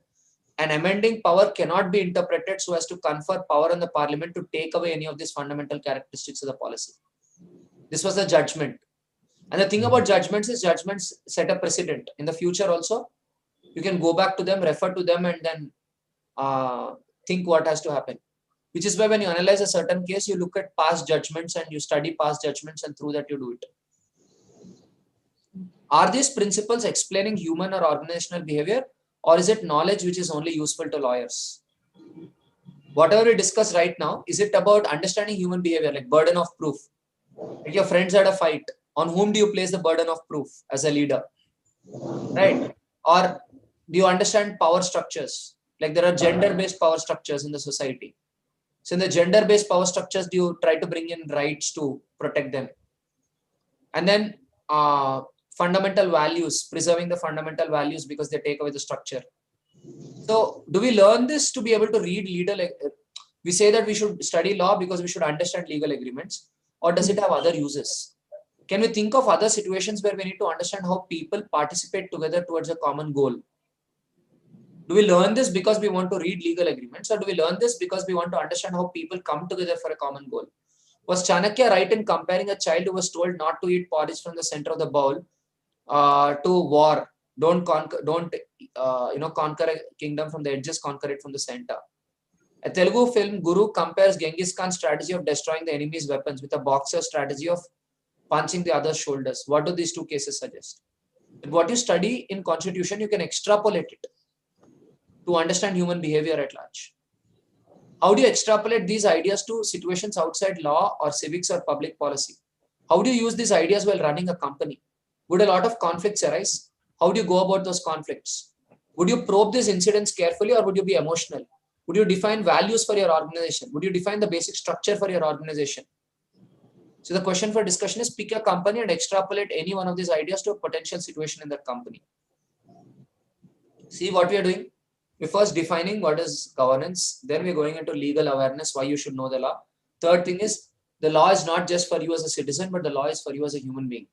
An amending power cannot be interpreted so as to confer power on the parliament to take away any of these fundamental characteristics of the policy. This was the judgment. And the thing about judgments is judgments set a precedent. In the future also, you can go back to them, refer to them, and then think what has to happen. Which is why when you analyze a certain case, you look at past judgments and you study past judgments, and through that you do it. Are these principles explaining human or organizational behavior, or is it knowledge which is only useful to lawyers? Whatever we discuss right now, is it about understanding human behavior, like burden of proof? Like your friends had a fight. On whom do you place the burden of proof as a leader? Right? Or do you understand power structures? Like there are gender-based power structures in the society. So in the gender-based power structures, do you try to bring in rights to protect them? And then fundamental values, preserving the fundamental values because they take away the structure. So do we learn this to be able to read legal? We say that we should study law because we should understand legal agreements, or does it have other uses? Can we think of other situations where we need to understand how people participate together towards a common goal? Do we learn this because we want to read legal agreements, or do we learn this because we want to understand how people come together for a common goal? Was Chanakya right in comparing a child who was told not to eat porridge from the center of the bowl to war? Don't conquer a kingdom from the edges, conquer it from the center. A Telugu film, Guru, compares Genghis Khan's strategy of destroying the enemy's weapons with a boxer's strategy of punching the other's shoulders. What do these two cases suggest? What you study in constitution, you can extrapolate it to understand human behavior at large. How do you extrapolate these ideas to situations outside law or civics or public policy? How do you use these ideas while running a company? Would a lot of conflicts arise? How do you go about those conflicts? Would you probe these incidents carefully, or would you be emotional? Would you define values for your organization? Would you define the basic structure for your organization? So the question for discussion is, pick a company and extrapolate any one of these ideas to a potential situation in that company. See what we are doing? We're first defining what is governance. Then we're going into legal awareness, why you should know the law. Third thing is, the law is not just for you as a citizen, but the law is for you as a human being.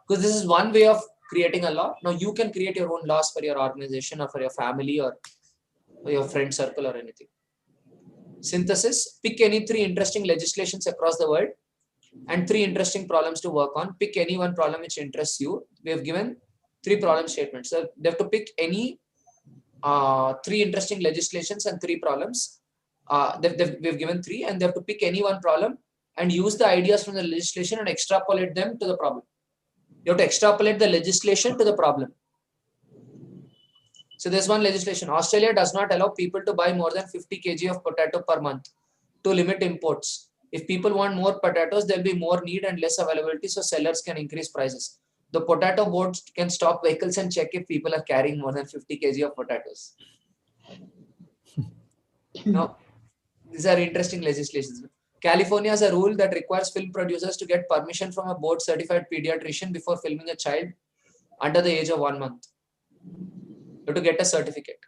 Because this is one way of creating a law. Now you can create your own laws for your organization or for your family or for your friend circle or anything. Synthesis, pick any 3 interesting legislations across the world and 3 interesting problems to work on. Pick any one problem which interests you. We have given 3 problem statements. So they have to pick any 3 interesting legislations and 3 problems. We've given 3, and they have to pick any one problem and use the ideas from the legislation and extrapolate them to the problem. You have to extrapolate the legislation to the problem. So there's one legislation. Australia does not allow people to buy more than 50 kg of potato per month to limit imports. If people want more potatoes, there'll be more need and less availability, so sellers can increase prices. The potato board can stop vehicles and check if people are carrying more than 50 kg of potatoes. Now, these are interesting legislations. California has a rule that requires film producers to get permission from a board certified pediatrician before filming a child under the age of 1 month. You have to get a certificate.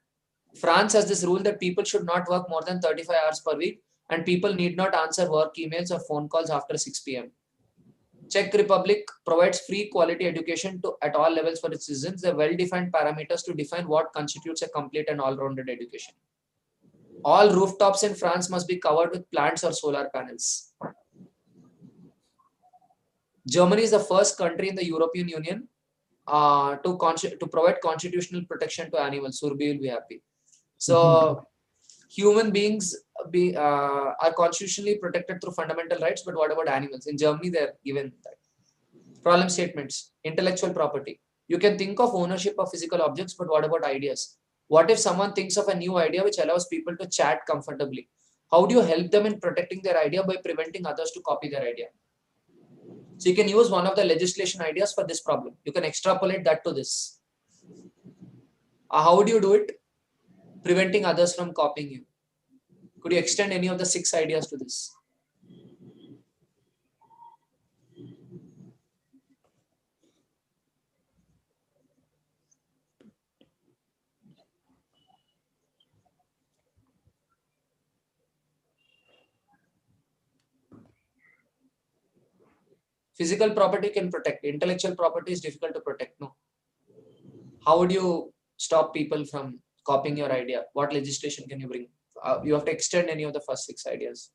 France has this rule that people should not work more than 35 hours per week, and people need not answer work emails or phone calls after 6 p.m. Czech Republic provides free quality education at all levels for its citizens. There are well-defined parameters to define what constitutes a complete and all-rounded education. All rooftops in France must be covered with plants or solar panels. Germany is the first country in the European Union to provide constitutional protection to animals. Surbi will be happy. So human beings are constitutionally protected through fundamental rights, but what about animals? In Germany, they're given that. Problem statements, intellectual property. You can think of ownership of physical objects, but what about ideas? What if someone thinks of a new idea which allows people to chat comfortably? How do you help them in protecting their idea by preventing others to copy their idea? So you can use one of the legislation ideas for this problem. You can extrapolate that to this. How would you do it? Preventing others from copying you. Could you extend any of the 6 ideas to this? Physical property can protect. Intellectual property is difficult to protect. No. How would you stop people from copying your idea? What legislation can you bring? You have to extend any of the first 6 ideas.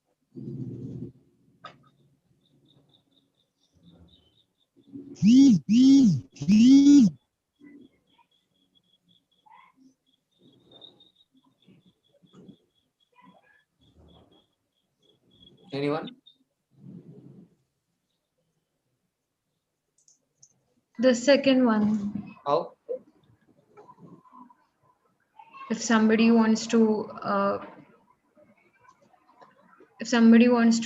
Anyone? The second one, How? if somebody wants to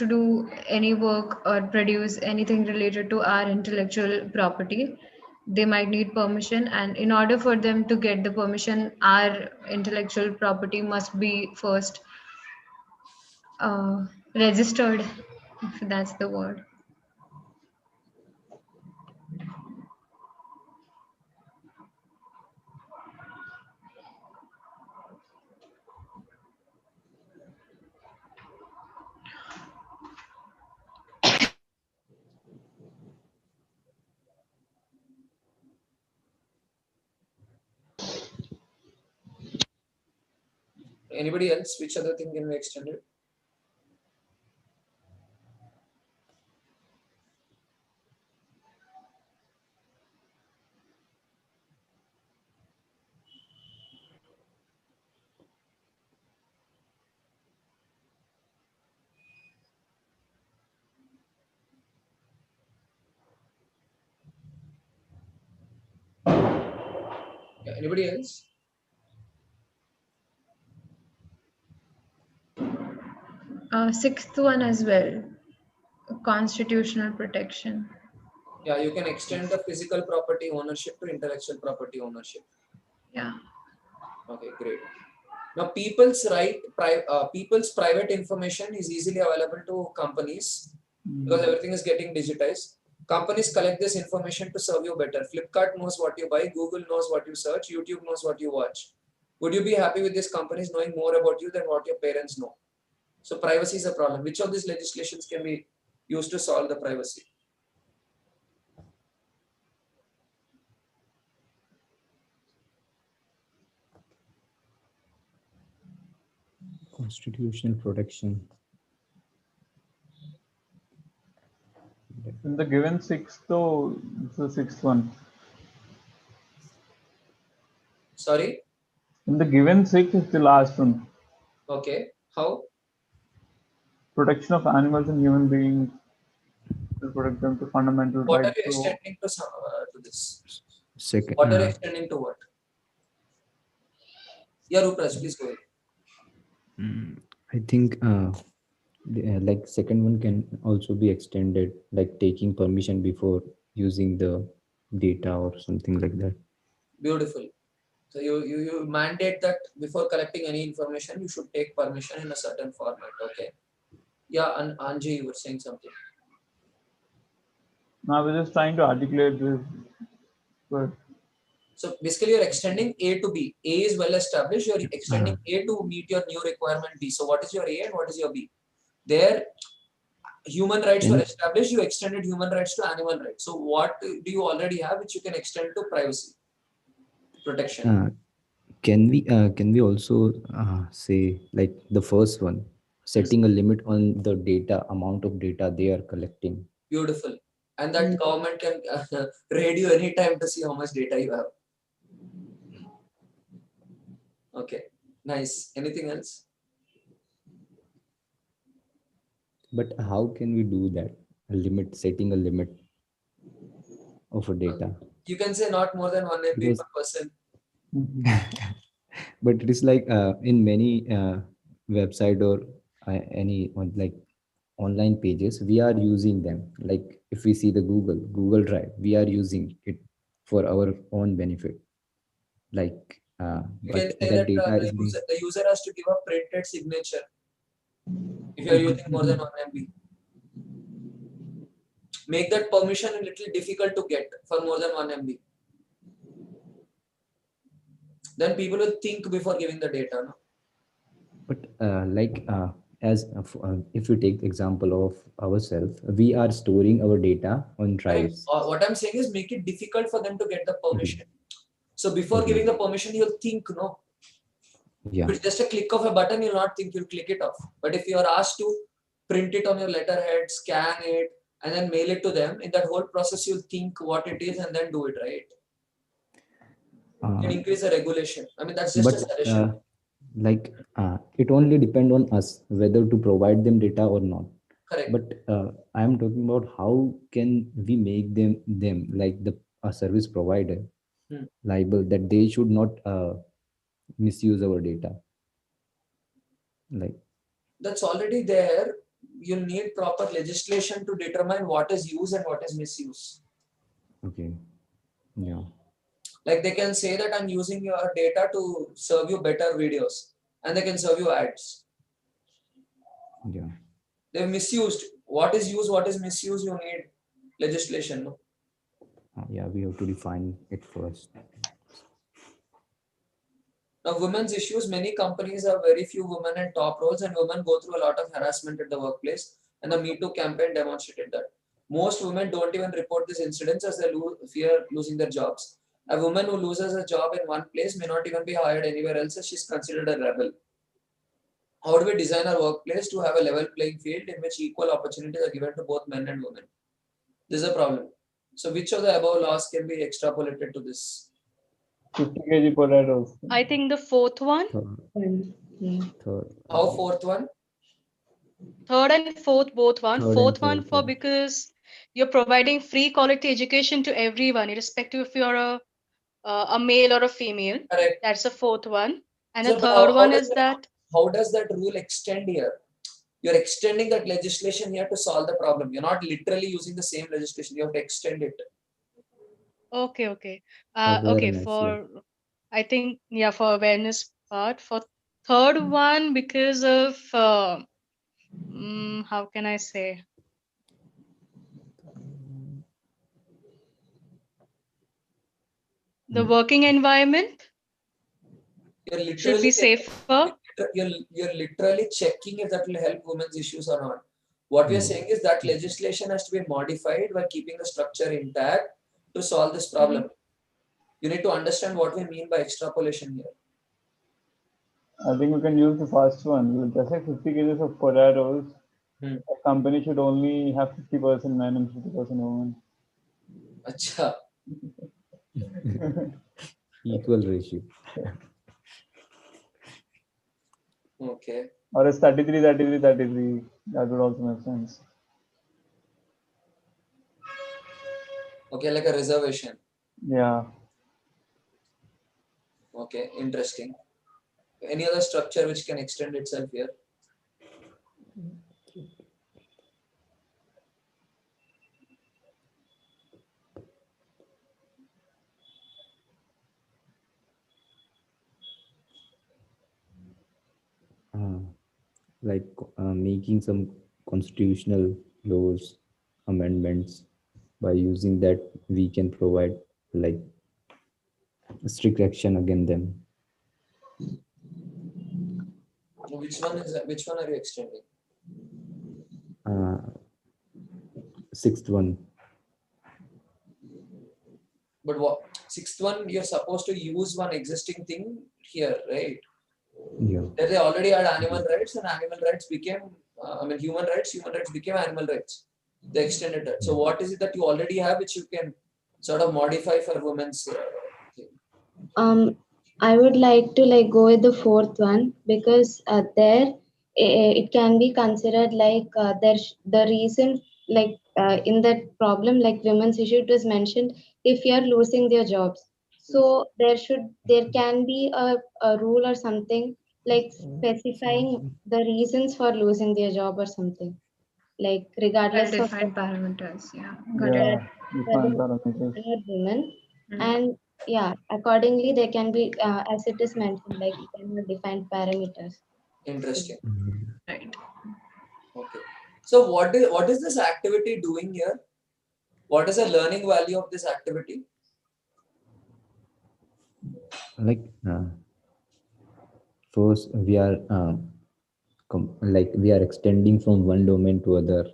do any work or produce anything related to our intellectual property, they might need permission, and in order for them to get the permission, our intellectual property must be first registered, if that's the word. Anybody else? Which other thing can be extended? Yeah, anybody else? Sixth one as well, constitutional protection. Yeah, you can extend the physical property ownership to intellectual property ownership. Yeah. Okay, great. Now, people's private information is easily available to companies because everything is getting digitized. Companies collect this information to serve you better. Flipkart knows what you buy, Google knows what you search, YouTube knows what you watch. Would you be happy with these companies knowing more about you than what your parents know? So privacy is a problem. Which of these legislations can be used to solve the privacy? Constitutional protection. In the given 6, though, it's the 6th one. Sorry? In the given 6, it's the last one. Okay. How? Protection of animals and human beings to protect them to fundamental What are rights. you So, extending to this? Second, What are you extending to what? Yeah, Rupraj, please go ahead. I think like second one can also be extended, like taking permission before using the data or something like that. Beautiful. So you mandate that before collecting any information, you should take permission in a certain format. Okay. Yeah, and Anji, you were saying something. now we're just trying to articulate this. But So basically, you're extending A to B. A is well established. You're extending A to meet your new requirement B. So what is your A and what is your B? There, human rights were established. You extended human rights to animal rights. So what do you already have which you can extend to privacy protection? Can we also say like the first one, setting a limit on the data amount of data they are collecting? Beautiful. And that government can raid you anytime to see how much data you have. Okay, nice. Anything else? But how can we do that? A limit, setting a limit of a data. You can say not more than 1 MB Because per person. but it is like in many website or any like online pages, we are using them. Like if we see the Google Drive, we are using it for our own benefit. Like, You can but say that that data is being. the user has to give a printed signature if you are using more than 1 MB. Make that permission a little difficult to get for more than 1 MB. Then people will think before giving the data. No? But like as if you take the example of ourselves, we are storing our data on Correct. drives. What I'm saying is make it difficult for them to get the permission. So before Okay. giving the permission, you'll think, no. Yeah. If it's just a click of a button, you'll not think, you'll click it off. But if you are asked to print it on your letterhead, scan it, and then mail it to them, in that whole process, you'll think what it is and then do it, right? You can increase the regulation. I mean, that's just a But suggestion. like it only depend on us whether to provide them data or not. Correct. But I am talking about how can we make them like the service provider liable that they should not misuse our data. Like That's already there. You'll need proper legislation to determine what is use and what is misuse. okay, yeah. Like they can say that I'm using your data to serve you better videos, and they can serve you ads. Yeah. They've misused. What is use, what is misuse, you need legislation. No? Yeah, we have to define it first. Now, women's issues, many companies have very few women in top roles, and women go through a lot of harassment at the workplace. And the Me Too campaign demonstrated that. Most women don't even report these incidents as they fear losing their jobs. A woman who loses a job in one place may not even be hired anywhere else as she's considered a rebel. How do we design our workplace to have a level playing field in which equal opportunities are given to both men and women? This is a problem. So, which of the above laws can be extrapolated to this? 50 kg potatoes. I think the fourth one. Third. How fourth one? Third and fourth, both one. Third Fourth and one fourth, for because you're providing free quality education to everyone, irrespective if you're a male or a female. Correct. That's the fourth one. And So, the but third one is that. How does that rule extend here? You're extending that legislation here to solve the problem. You're not literally using the same legislation. You have to extend it. Okay. Okay. Awareness, For I think for awareness part. For third one, because of how can I say, the working environment should be safer. You're literally checking if that will help women's issues or not. What we are saying is that legislation has to be modified while keeping the structure intact to solve this problem. You need to understand what we mean by extrapolation here. I think we can use the first one. Just like 50 kgs of potatoes, a company should only have 50% men and 50% women. Acha. equal ratio. Okay. Or as 33, 33, 33. That would also make sense. Okay, like a reservation. Yeah. Okay, interesting. Any other structure which can extend itself here? Like making some constitutional laws amendments. By using that, we can provide like strict action against them. Which one is that? Which one are you extending? Sixth one. But what sixth one? You're supposed to use one existing thing here, right? Yeah. That they already had animal rights, and animal rights became, human rights became animal rights. They extended that. So, what is it that you already have which you can sort of modify for women's thing? I would like to go with the fourth one because there it can be considered the reason in that problem women's issue it was mentioned if you are losing their jobs. So there can be a rule or something like specifying the reasons for losing their job or something, like regardless of Well-defined parameters. Yeah, got it. Yeah, whether different parameters. men or women. Mm. And yeah, accordingly there can be as it is mentioned, like there are defined parameters. Interesting. Right. Okay. So what is this activity doing here? What is the learning value of this activity? Like first we are like we are extending from one domain to other,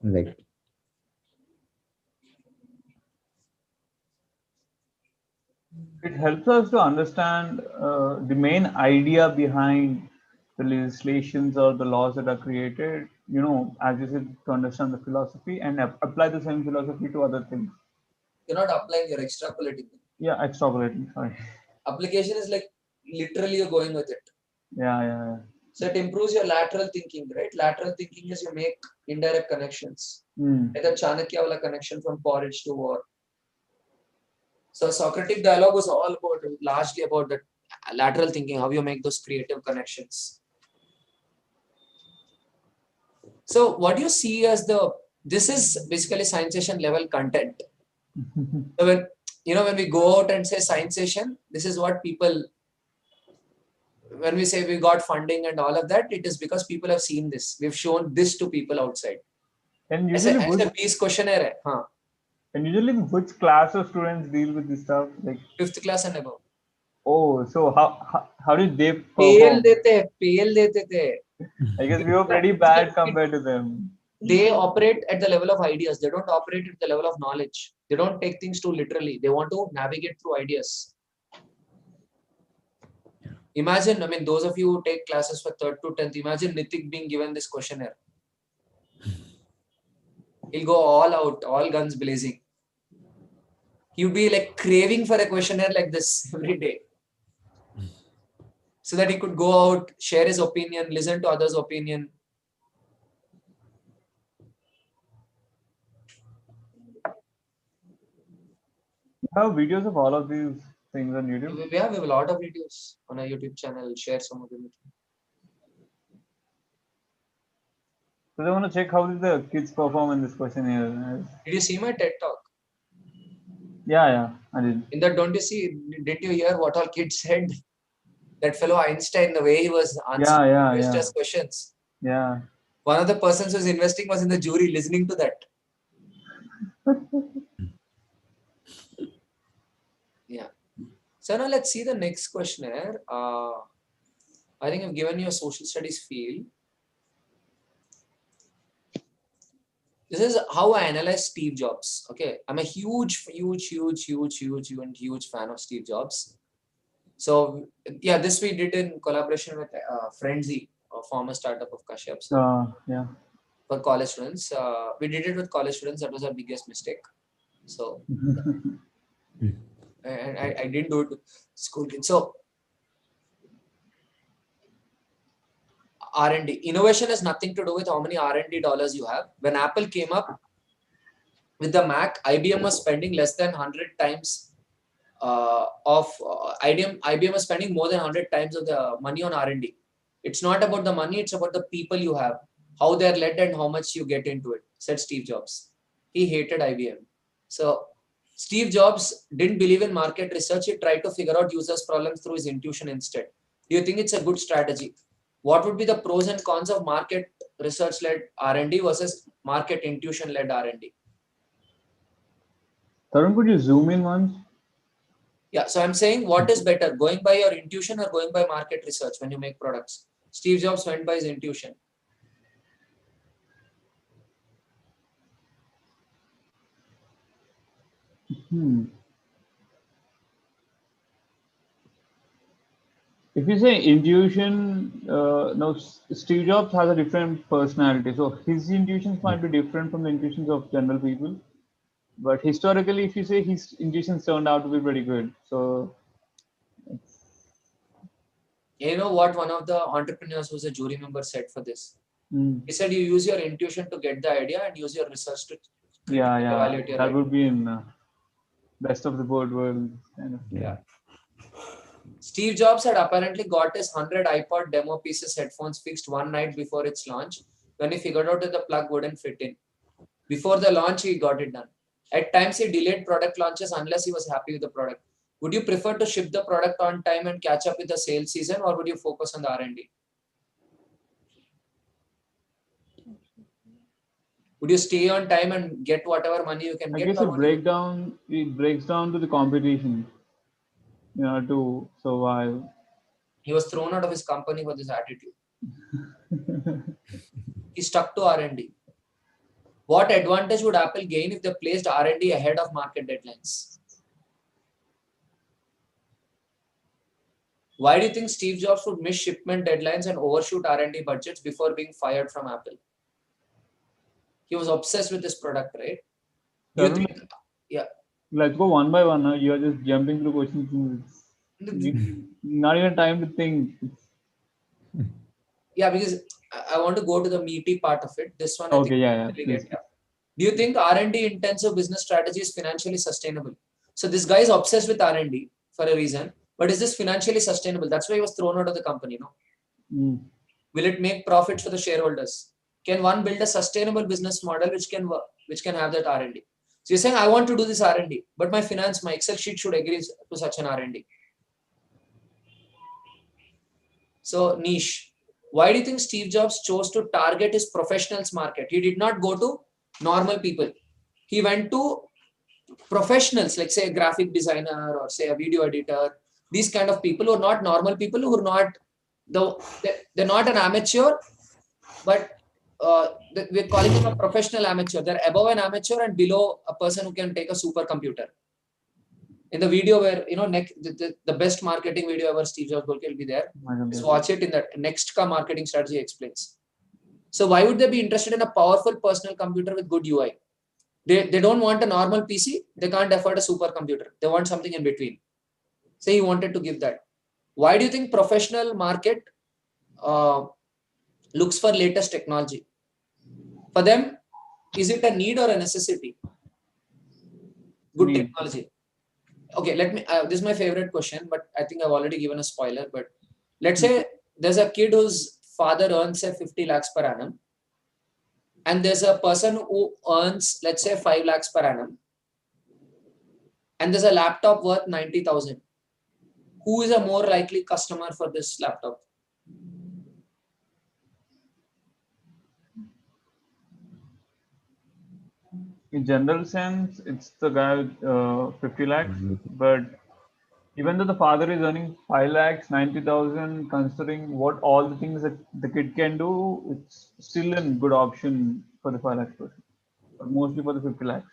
like It helps us to understand the main idea behind the legislations or the laws that are created, as you said, to understand the philosophy and apply the same philosophy to other things. You're not applying, you're extrapolating. Yeah, extrapolating, sorry. Application is like literally you're going with it. Yeah. So it improves your lateral thinking, right? Lateral thinking is you make indirect connections. Like the Chanakya wala connection from porridge to war. So Socratic dialogue was all about, largely about that lateral thinking, how you make those creative connections. So what do you see as this is basically scienceation level content. So when we go out and say scienceation, this is what people, when we say we got funding and all of that, it is because people have seen this. We've shown this to people outside. And As usually, a peace questionnaire. which class of students deal with this stuff? Like 5th class and above. Oh, so how did they Pale perform? dete the. I guess we were pretty bad compared to them. They operate at the level of ideas. They don't operate at the level of knowledge. They don't take things too literally. They want to navigate through ideas. Imagine, those of you who take classes for 3rd to 10th, imagine Nitik being given this questionnaire. He'll go all out, all guns blazing. He'll be like craving for a questionnaire like this every day. So that he could go out, share his opinion, listen to others' opinion. You have videos of all of these things on YouTube? We have a lot of videos on our YouTube channel. I'll share some of them with you. So I want to check how did the kids perform in this questionnaire. Did you see my TED talk? Yeah, I did. In that, didn't you hear what all kids said? That fellow Einstein, the way he was answering investors' questions. Yeah. One of the persons who's investing was in the jury listening to that. Yeah. So now let's see the next questionnaire. I think I've given you a social studies field. This is how I analyze Steve Jobs. Okay. I'm a huge fan of Steve Jobs. So yeah, this we did in collaboration with Frenzy, a former startup of Kashyap. So yeah. For college students, we did it with college students. That was our biggest mistake. So and I didn't do it with school kids. So R&D. Innovation has nothing to do with how many R&D dollars you have. When Apple came up with the Mac, IBM was spending less than 100 times IBM was spending more than 100 times of the money on R&D. It's not about the money, it's about the people you have, how they're led and how much you get into it, said Steve Jobs. He hated IBM. So Steve Jobs didn't believe in market research. He tried to figure out users' problems through his intuition instead. Do you think it's a good strategy? What would be the pros and cons of market research-led R&D versus market intuition-led R&D? Tarun, could you zoom in once? Yeah, so I'm saying what is better, going by your intuition or going by market research when you make products? Steve Jobs went by his intuition. If you say intuition, no, Steve Jobs has a different personality. So his intuitions might be different from the intuitions of general people. But historically, if you say his intuitions turned out to be pretty good. So You know what one of the entrepreneurs who's a jury member said for this? He said you use your intuition to get the idea and use your research to Yeah, evaluate your that life. would be in best of the both worlds kind of. Yeah. Steve Jobs had apparently got his 100 iPod demo pieces headphones fixed one night before its launch when he figured out that the plug wouldn't fit in. Before the launch, he got it done. At times, he delayed product launches unless he was happy with the product. Would you prefer to ship the product on time and catch up with the sales season, or would you focus on the R&D? Would you stay on time and get whatever money you can I get? guess it breaks down to the competition, to survive. He was thrown out of his company for this attitude. He stuck to R&D. What advantage would Apple gain if they placed R&D ahead of market deadlines? Why do you think Steve Jobs would miss shipment deadlines and overshoot R&D budgets before being fired from Apple? He was obsessed with this product, right? Do you think? Yeah. Let's go one by one. You are just jumping through questions. Not even time to think. Yeah, because I want to go to the meaty part of it. This one, Okay, I think. yeah. Do you think R&D intensive business strategy is financially sustainable? So this guy is obsessed with R&D for a reason, but is this financially sustainable? That's why he was thrown out of the company, no? Will it make profits for the shareholders? Can one build a sustainable business model which can have that R&D? So you're saying I want to do this R&D, but my Excel sheet should agree to such an R&D. So niche. Why do you think Steve Jobs chose to target his professionals market? He did not go to normal people. He went to professionals, like say a graphic designer or say a video editor. These kind of people who are not normal people, who are not they're not an amateur, but we're calling them a professional amateur. They're above an amateur and below a person who can take a supercomputer. In the video where, the best marketing video ever, Steve Jobs will be there. Just watch it in that next marketing strategy explains. So why would they be interested in a powerful personal computer with good UI? They don't want a normal PC. They can't afford a supercomputer. They want something in between. Say he wanted to give that. Why do you think professional market looks for latest technology? For them, is it a need or a necessity? Good technology. Okay, this is my favorite question, but I think I've already given a spoiler. But let's say there's a kid whose father earns say 50 lakhs per annum, and there's a person who earns, let's say, 5 lakhs per annum, and there's a laptop worth 90,000. Who is a more likely customer for this laptop? In general sense, it's the guy with 50 lakhs, but even though the father is earning 5 lakhs, 90,000, considering what all the things that the kid can do, it's still a good option for the 5 lakhs person, but mostly for the 50 lakhs.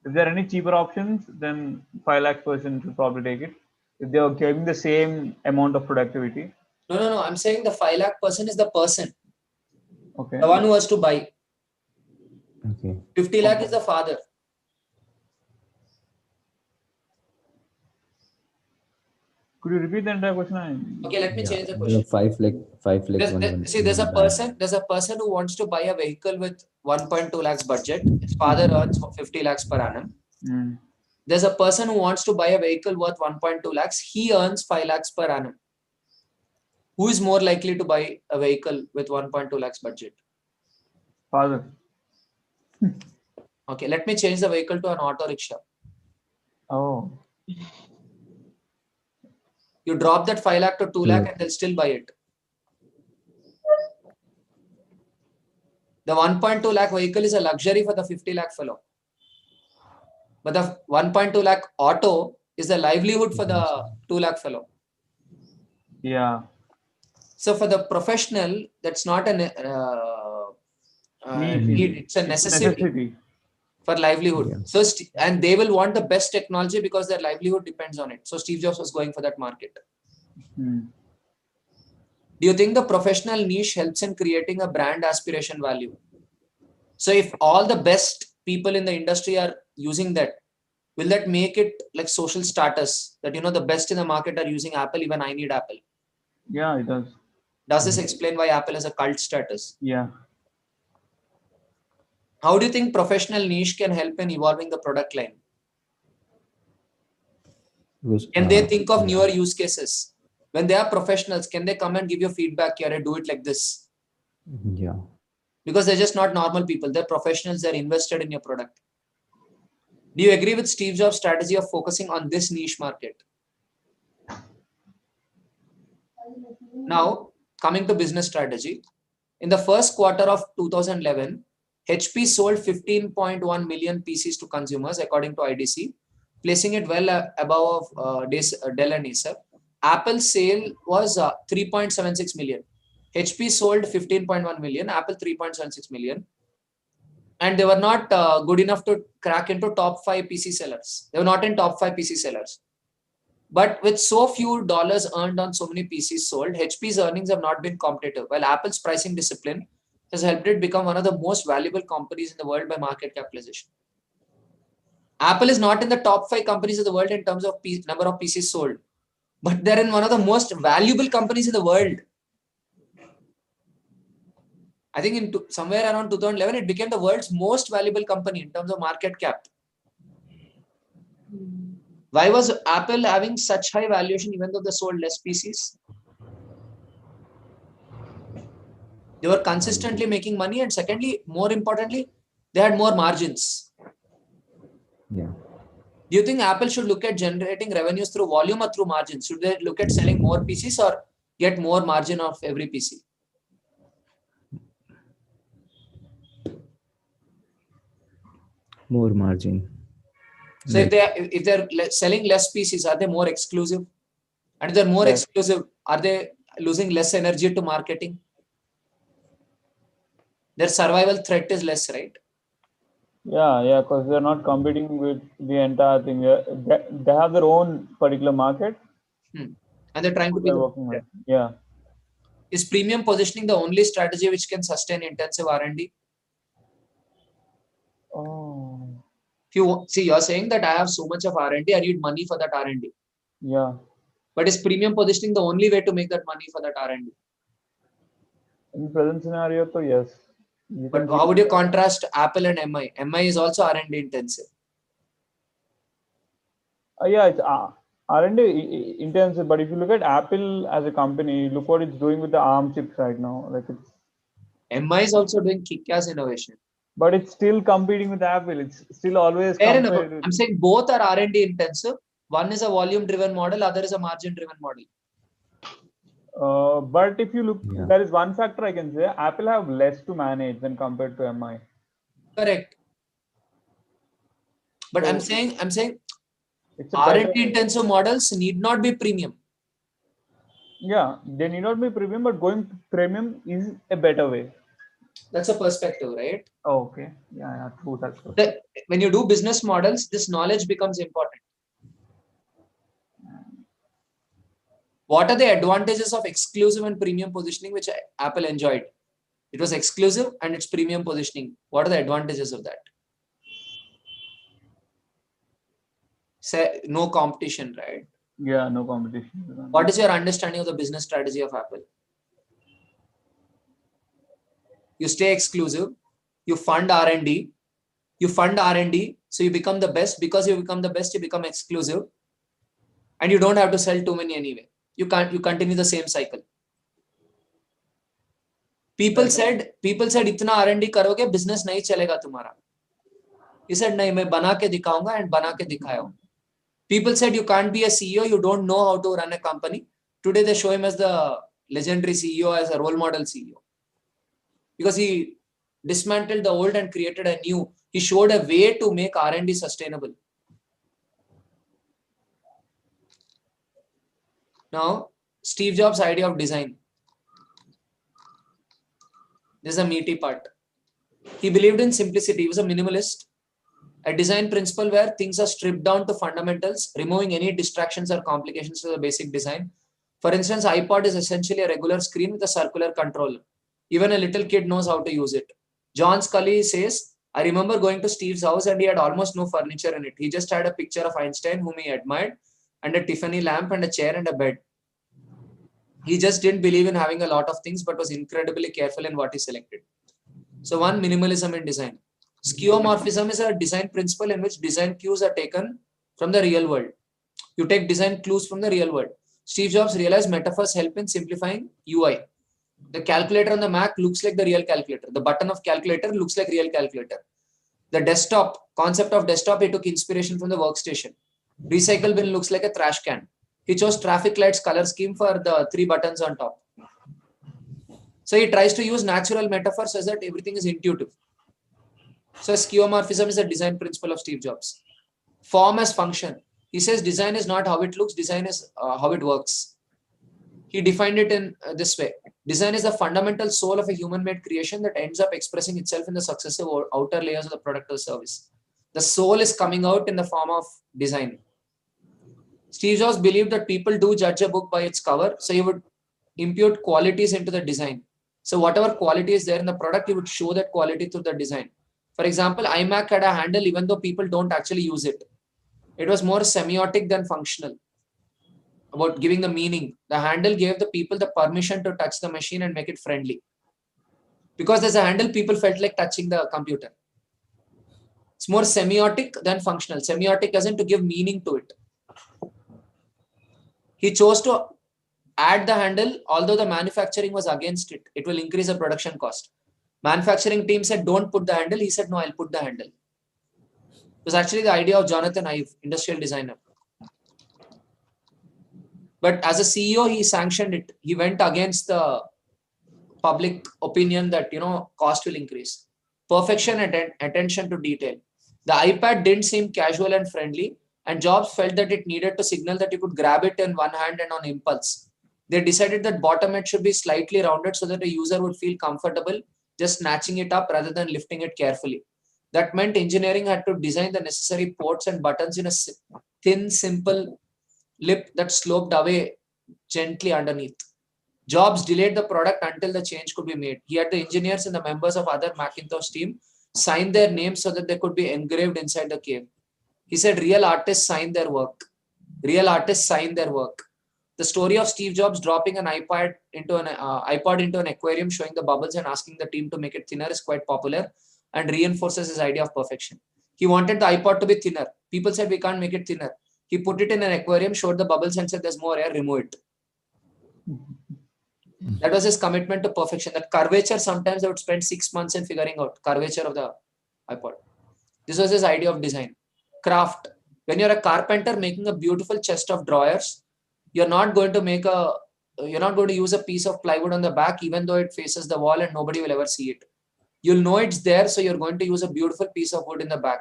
If there are any cheaper options, then 5 lakhs person should probably take it. If they are giving the same amount of productivity. No. I'm saying the 5 lakh person is the person. Okay. The one who has to buy. Okay. 50 lakh is the father. Could you repeat the entire question? Okay, let me change the question. 5 lakh. See, there's a person who wants to buy a vehicle with 1.2 lakhs budget. His father earns 50 lakhs per annum. There's a person who wants to buy a vehicle worth 1.2 lakhs. He earns 5 lakhs per annum. Who is more likely to buy a vehicle with 1.2 lakhs budget? Father. Okay, let me change the vehicle to an auto rickshaw. Oh. You drop that 5 lakh to 2 lakh and they'll still buy it. The 1.2 lakh vehicle is a luxury for the 50 lakh fellow. But the 1.2 lakh auto is the livelihood for the 2 lakh fellow. Yeah. So for the professional, that's not a need. It's a necessity for livelihood. Yeah. So and they will want the best technology because their livelihood depends on it. So Steve Jobs was going for that market. Do you think the professional niche helps in creating a brand aspiration value? So if all the best people in the industry are using that, will that make it like social status that, the best in the market are using Apple, even I need Apple? Yeah, it does. Does this explain why Apple has a cult status? Yeah. How do you think professional niche can help in evolving the product line? Because, Can they think of yeah. newer use cases? When they are professionals, can they come and give you feedback here and do it like this? Yeah. Because they're just not normal people. They're professionals. They're invested in your product. Do you agree with Steve Jobs' strategy of focusing on this niche market? Now, coming to business strategy. In the first quarter of 2011, HP sold 15.1 million PCs to consumers, according to IDC, placing it well above Dell and Acer. Apple's sale was 3.76 million. HP sold 15.1 million, Apple 3.76 million. And they were not good enough to crack into top 5 PC sellers. They were not in top 5 PC sellers. But with so few dollars earned on so many PCs sold, HP's earnings have not been competitive, while Apple's pricing discipline has helped it become one of the most valuable companies in the world by market capitalization. Apple is not in the top 5 companies of the world in terms of number of PCs sold, but they're in one of the most valuable companies in the world. I think in somewhere around 2011, it became the world's most valuable company in terms of market cap. Why was Apple having such high valuation even though they sold less PCs? They were consistently making money, and secondly, more importantly, they had more margins. Yeah. Do you think Apple should look at generating revenues through volume or through margins? Should they look at selling more PCs or get more margin of every PC? More margin. So if they're selling less PCs, are they more exclusive? And if they're more exclusive, are they losing less energy to marketing? Their survival threat is less, right? Yeah, because they're not competing with the entire thing. They have their own particular market. And they're trying to be working with. Yeah. Is premium positioning the only strategy which can sustain intensive R&D? Oh. You're saying that I have so much of R&D, I need money for that R&D. Yeah. But is premium positioning the only way to make that money for that R&D? In present scenario, so yes. But how would you contrast Apple and MI? MI is also R&D intensive. Yeah, it's R&D intensive. But if you look at Apple as a company, look what it's doing with the ARM chips right now. Like it's. MI is also doing kick-ass innovation. But it's still competing with Apple. It's still always. Fair enough. I'm saying both are R&D intensive. One is a volume-driven model, other is a margin-driven model. But if you look, there is one factor I can say: Apple have less to manage when compared to MI. Correct. But so, I'm saying, R&D intensive models need not be premium. Yeah, they need not be premium, but going premium is a better way. That's a perspective, right? Oh, okay. Yeah, true. That's true. When you do business models, this knowledge becomes important. What are the advantages of exclusive and premium positioning which Apple enjoyed? It was exclusive and it's premium positioning. What are the advantages of that? Say no competition, right? Yeah, no competition. What is your understanding of the business strategy of Apple? You stay exclusive, you fund R&D, so you become the best. Because you become the best, you become exclusive, and you don't have to sell too many anyway. You continue the same cycle. People said इतना R&D करोगे business नहीं चलेगा तुम्हारा. He said नहीं, मैं बना के दिखाऊंगा, and बना के दिखाया. People said you can't be a CEO, you don't know how to run a company. Today they show him as the legendary CEO, as a role model CEO. Because he dismantled the old and created a new. He showed a way to make R&D sustainable. Now, Steve Jobs' idea of design. This is a meaty part. He believed in simplicity. He was a minimalist. A design principle where things are stripped down to fundamentals, removing any distractions or complications to the basic design. For instance, iPod is essentially a regular screen with a circular controller. Even a little kid knows how to use it. John Scully says, I remember going to Steve's house and he had almost no furniture in it. He just had a picture of Einstein, whom he admired, and a Tiffany lamp and a chair and a bed. He just didn't believe in having a lot of things, but was incredibly careful in what he selected. So one, minimalism in design. Skeuomorphism is a design principle in which design cues are taken from the real world. You take design clues from the real world. Steve Jobs realized metaphors help in simplifying UI. The calculator on the Mac looks like the real calculator. The button of calculator looks like real calculator. The desktop, concept of desktop, he took inspiration from the workstation. Recycle bin looks like a trash can. He chose traffic lights color scheme for the 3 buttons on top. So he tries to use natural metaphors so that everything is intuitive. So skeuomorphism is a design principle of Steve Jobs. Form as function. He says design is not how it looks, design is how it works. He defined it in this way. Design is the fundamental soul of a human-made creation that ends up expressing itself in the successive outer layers of the product or service. The soul is coming out in the form of design. Steve Jobs believed that people do judge a book by its cover, so he would impute qualities into the design. So whatever quality is there in the product, he would show that quality through the design. For example, iMac had a handle even though people don't actually use it. It was more semiotic than functional, about giving the meaning. The handle gave the people the permission to touch the machine and make it friendly. Because there's a handle, people felt like touching the computer. It's more semiotic than functional. Semiotic isn't to give meaning to it. He chose to add the handle, although the manufacturing was against it. It will increase the production cost. Manufacturing team said, don't put the handle. He said, no, I'll put the handle. It was actually the idea of Jonathan Ive, industrial designer. But as a CEO, he sanctioned it. He went against the public opinion that, cost will increase. Perfection and attention to detail. The iPad didn't seem casual and friendly, and Jobs felt that it needed to signal that you could grab it in one hand and on impulse. They decided that bottom edge should be slightly rounded so that a user would feel comfortable just snatching it up rather than lifting it carefully. That meant engineering had to design the necessary ports and buttons in a thin, simple lip that sloped away gently underneath. Jobs delayed the product until the change could be made. He had the engineers and the members of other Macintosh team sign their names so that they could be engraved inside the cave. He said, real artists sign their work. Real artists sign their work. The story of Steve Jobs dropping an iPod into an aquarium, showing the bubbles and asking the team to make it thinner is quite popular and reinforces his idea of perfection. He wanted the iPod to be thinner. People said, we can't make it thinner. He put it in an aquarium, showed the bubbles and said, there's more air, remove it. That was his commitment to perfection. That curvature, sometimes they would spend 6 months in figuring out curvature of the iPod. This was his idea of design. Craft. When you're a carpenter making a beautiful chest of drawers, you're not going to use a piece of plywood on the back, even though it faces the wall and nobody will ever see it. You'll know it's there, so you're going to use a beautiful piece of wood in the back.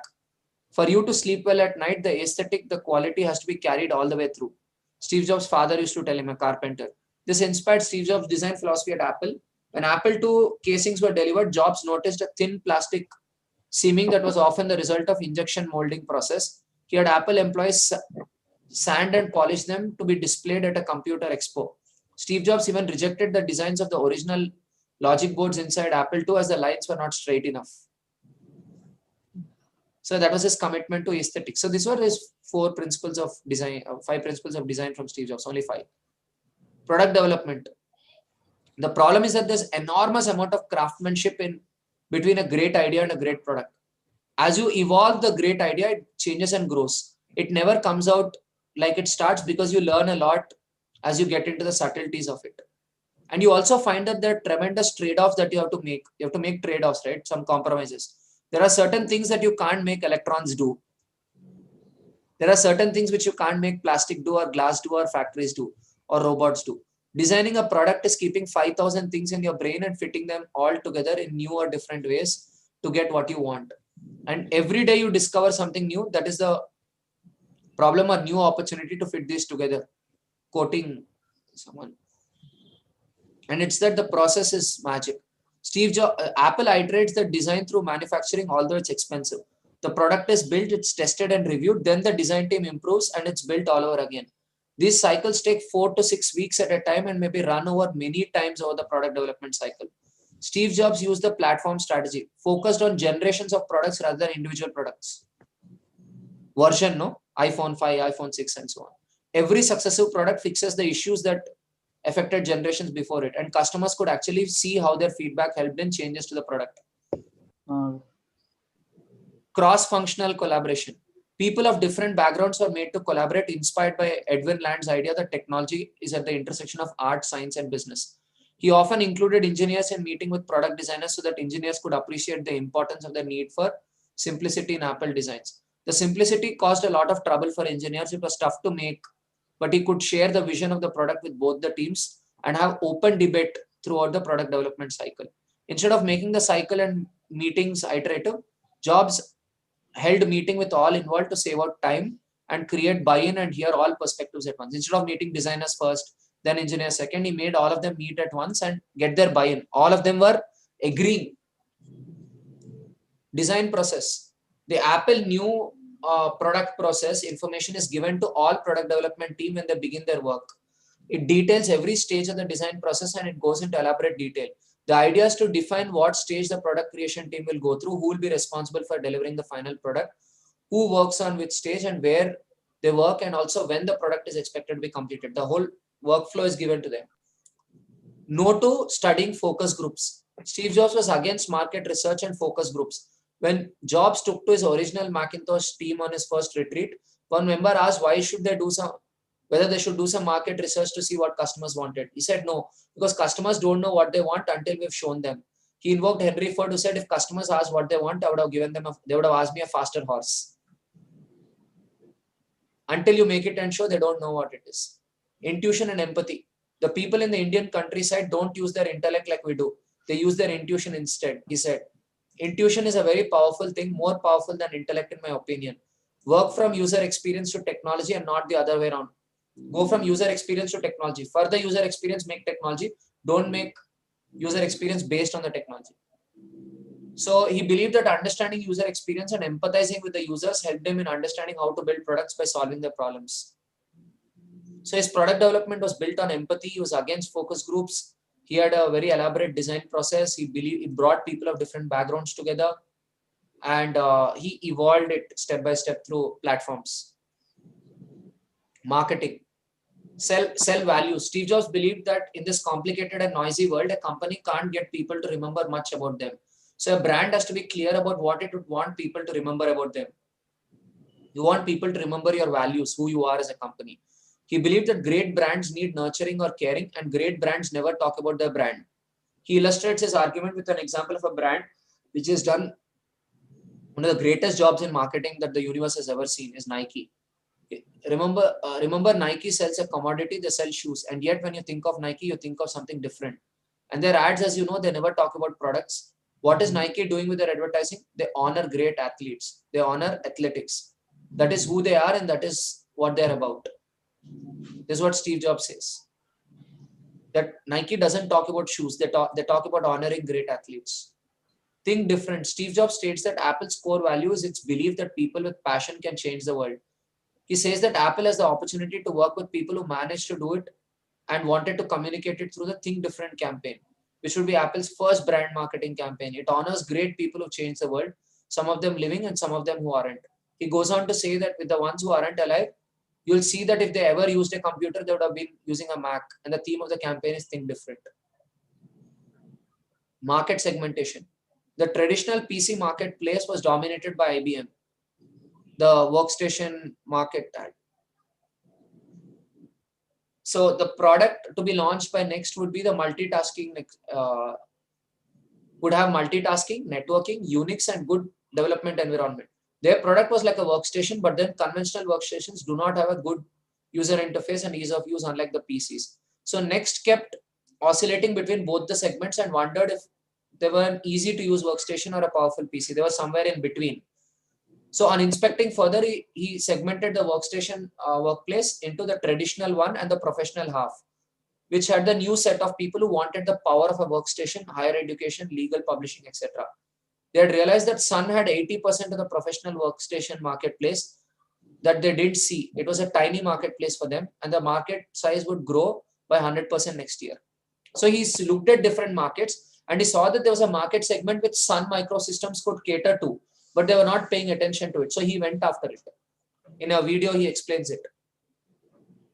For you to sleep well at night, the aesthetic, the quality has to be carried all the way through. Steve Jobs' father used to tell him, a carpenter. This inspired Steve Jobs' design philosophy at Apple. When Apple II casings were delivered, Jobs noticed a thin plastic seaming that was often the result of injection molding process. He had Apple employees sand and polish them to be displayed at a computer expo. Steve Jobs even rejected the designs of the original logic boards inside Apple II as the lines were not straight enough. So that was his commitment to aesthetics. So these were his 5 principles of design from Steve Jobs, only 5. Product development. The problem is that there's enormous amount of craftsmanship in between a great idea and a great product. As you evolve the great idea, it changes and grows. It never comes out like it starts because you learn a lot as you get into the subtleties of it. And you also find that there are tremendous trade-offs that you have to make. You have to make trade-offs, right? Some compromises. There are certain things that you can't make electrons do. There are certain things which you can't make plastic do or glass do or factories do or robots do. Designing a product is keeping 5,000 things in your brain and fitting them all together in new or different ways to get what you want. And every day you discover something new. That is the problem or new opportunity to fit this together. Quoting someone. And it's that the process is magic. Apple iterates the design through manufacturing, although it's expensive. The product is built, it's tested and reviewed, then the design team improves and it's built all over again. These cycles take 4 to 6 weeks at a time and may be run over many times over the product development cycle. Steve Jobs used the platform strategy, focused on generations of products rather than individual products. Version, iPhone 5, iPhone 6 and so on. Every successive product fixes the issues that affected generations before it, and customers could actually see how their feedback helped in changes to the product. Cross-functional collaboration. People of different backgrounds were made to collaborate, inspired by Edwin Land's idea that technology is at the intersection of art, science, and business. He often included engineers in meeting with product designers so that engineers could appreciate the importance of the need for simplicity in Apple designs. The simplicity caused a lot of trouble for engineers. It was tough to make, but he could share the vision of the product with both the teams and have open debate throughout the product development cycle. Instead of making the cycle and meetings iterative, Jobs held meeting with all involved to save out time and create buy-in and hear all perspectives at once. Instead of meeting designers first, then engineers second, he made all of them meet at once and get their buy-in. All of them were agreeing. Design process. The Apple new product process information is given to all product development team when they begin their work. It details every stage of the design process and it goes into elaborate detail. The idea is to define what stage the product creation team will go through, who will be responsible for delivering the final product, who works on which stage and where they work, and also when the product is expected to be completed. The whole workflow is given to them. No to studying focus groups. Steve Jobs was against market research and focus groups. When Jobs took to his original Macintosh team on his first retreat, one member asked whether they should do some market research to see what customers wanted. He said no, because customers don't know what they want until we've shown them. He invoked Henry Ford, who said if customers asked what they want, I would have given them they would have asked me a faster horse. Until you make it and show, they don't know what it is. Intuition and empathy. The people in the Indian countryside don't use their intellect like we do. They use their intuition instead, he said. Intuition is a very powerful thing, more powerful than intellect in my opinion. Work from user experience to technology and not the other way around. Go from user experience to technology. Further user experience, make technology. Don't make user experience based on the technology. So he believed that understanding user experience and empathizing with the users helped him in understanding how to build products by solving their problems. So his product development was built on empathy. He was against focus groups. He had a very elaborate design process. He brought people of different backgrounds together, and he evolved it step by step through platforms. Marketing. Sell value. Steve Jobs believed that in this complicated and noisy world, a company can't get people to remember much about them. So a brand has to be clear about what it would want people to remember about them. You want people to remember your values, who you are as a company. He believed that great brands need nurturing or caring, and great brands never talk about their brand. He illustrates his argument with an example of a brand which has done one of the greatest jobs in marketing that the universe has ever seen is Nike. Remember, Nike sells a commodity, they sell shoes, and yet when you think of Nike, you think of something different. And their ads, as you know, they never talk about products. What is Nike doing with their advertising? They honor great athletes. They honor athletics. That is who they are and that is what they're about. This is what Steve Jobs says. That Nike doesn't talk about shoes. They talk about honoring great athletes. Think different. Steve Jobs states that Apple's core value is its belief that people with passion can change the world. He says that Apple has the opportunity to work with people who managed to do it and wanted to communicate it through the Think Different campaign, which would be Apple's first brand marketing campaign. It honors great people who changed the world, some of them living and some of them who aren't. He goes on to say that with the ones who aren't alive, you'll see that if they ever used a computer, they would have been using a Mac. And the theme of the campaign is Think Different. Market segmentation. The traditional PC marketplace was dominated by IBM. The workstation market. So the product to be launched by next would be the multitasking, would have multitasking, networking, Unix, and good development environment. Their product was like a workstation, but then conventional workstations do not have a good user interface and ease of use, unlike the PCs. So Next kept oscillating between both the segments and wondered if they were an easy to use workstation or a powerful PC. They were somewhere in between. So on inspecting further, he segmented the workstation workplace into the traditional one and the professional half, which had the new set of people who wanted the power of a workstation, higher education, legal publishing, etc. They had realized that Sun had 80% of the professional workstation marketplace that they didn't see. It was a tiny marketplace for them, and the market size would grow by 100% next year. So he looked at different markets and he saw that there was a market segment which Sun Microsystems could cater to, but they were not paying attention to it. So he went after it. In a video, he explains it.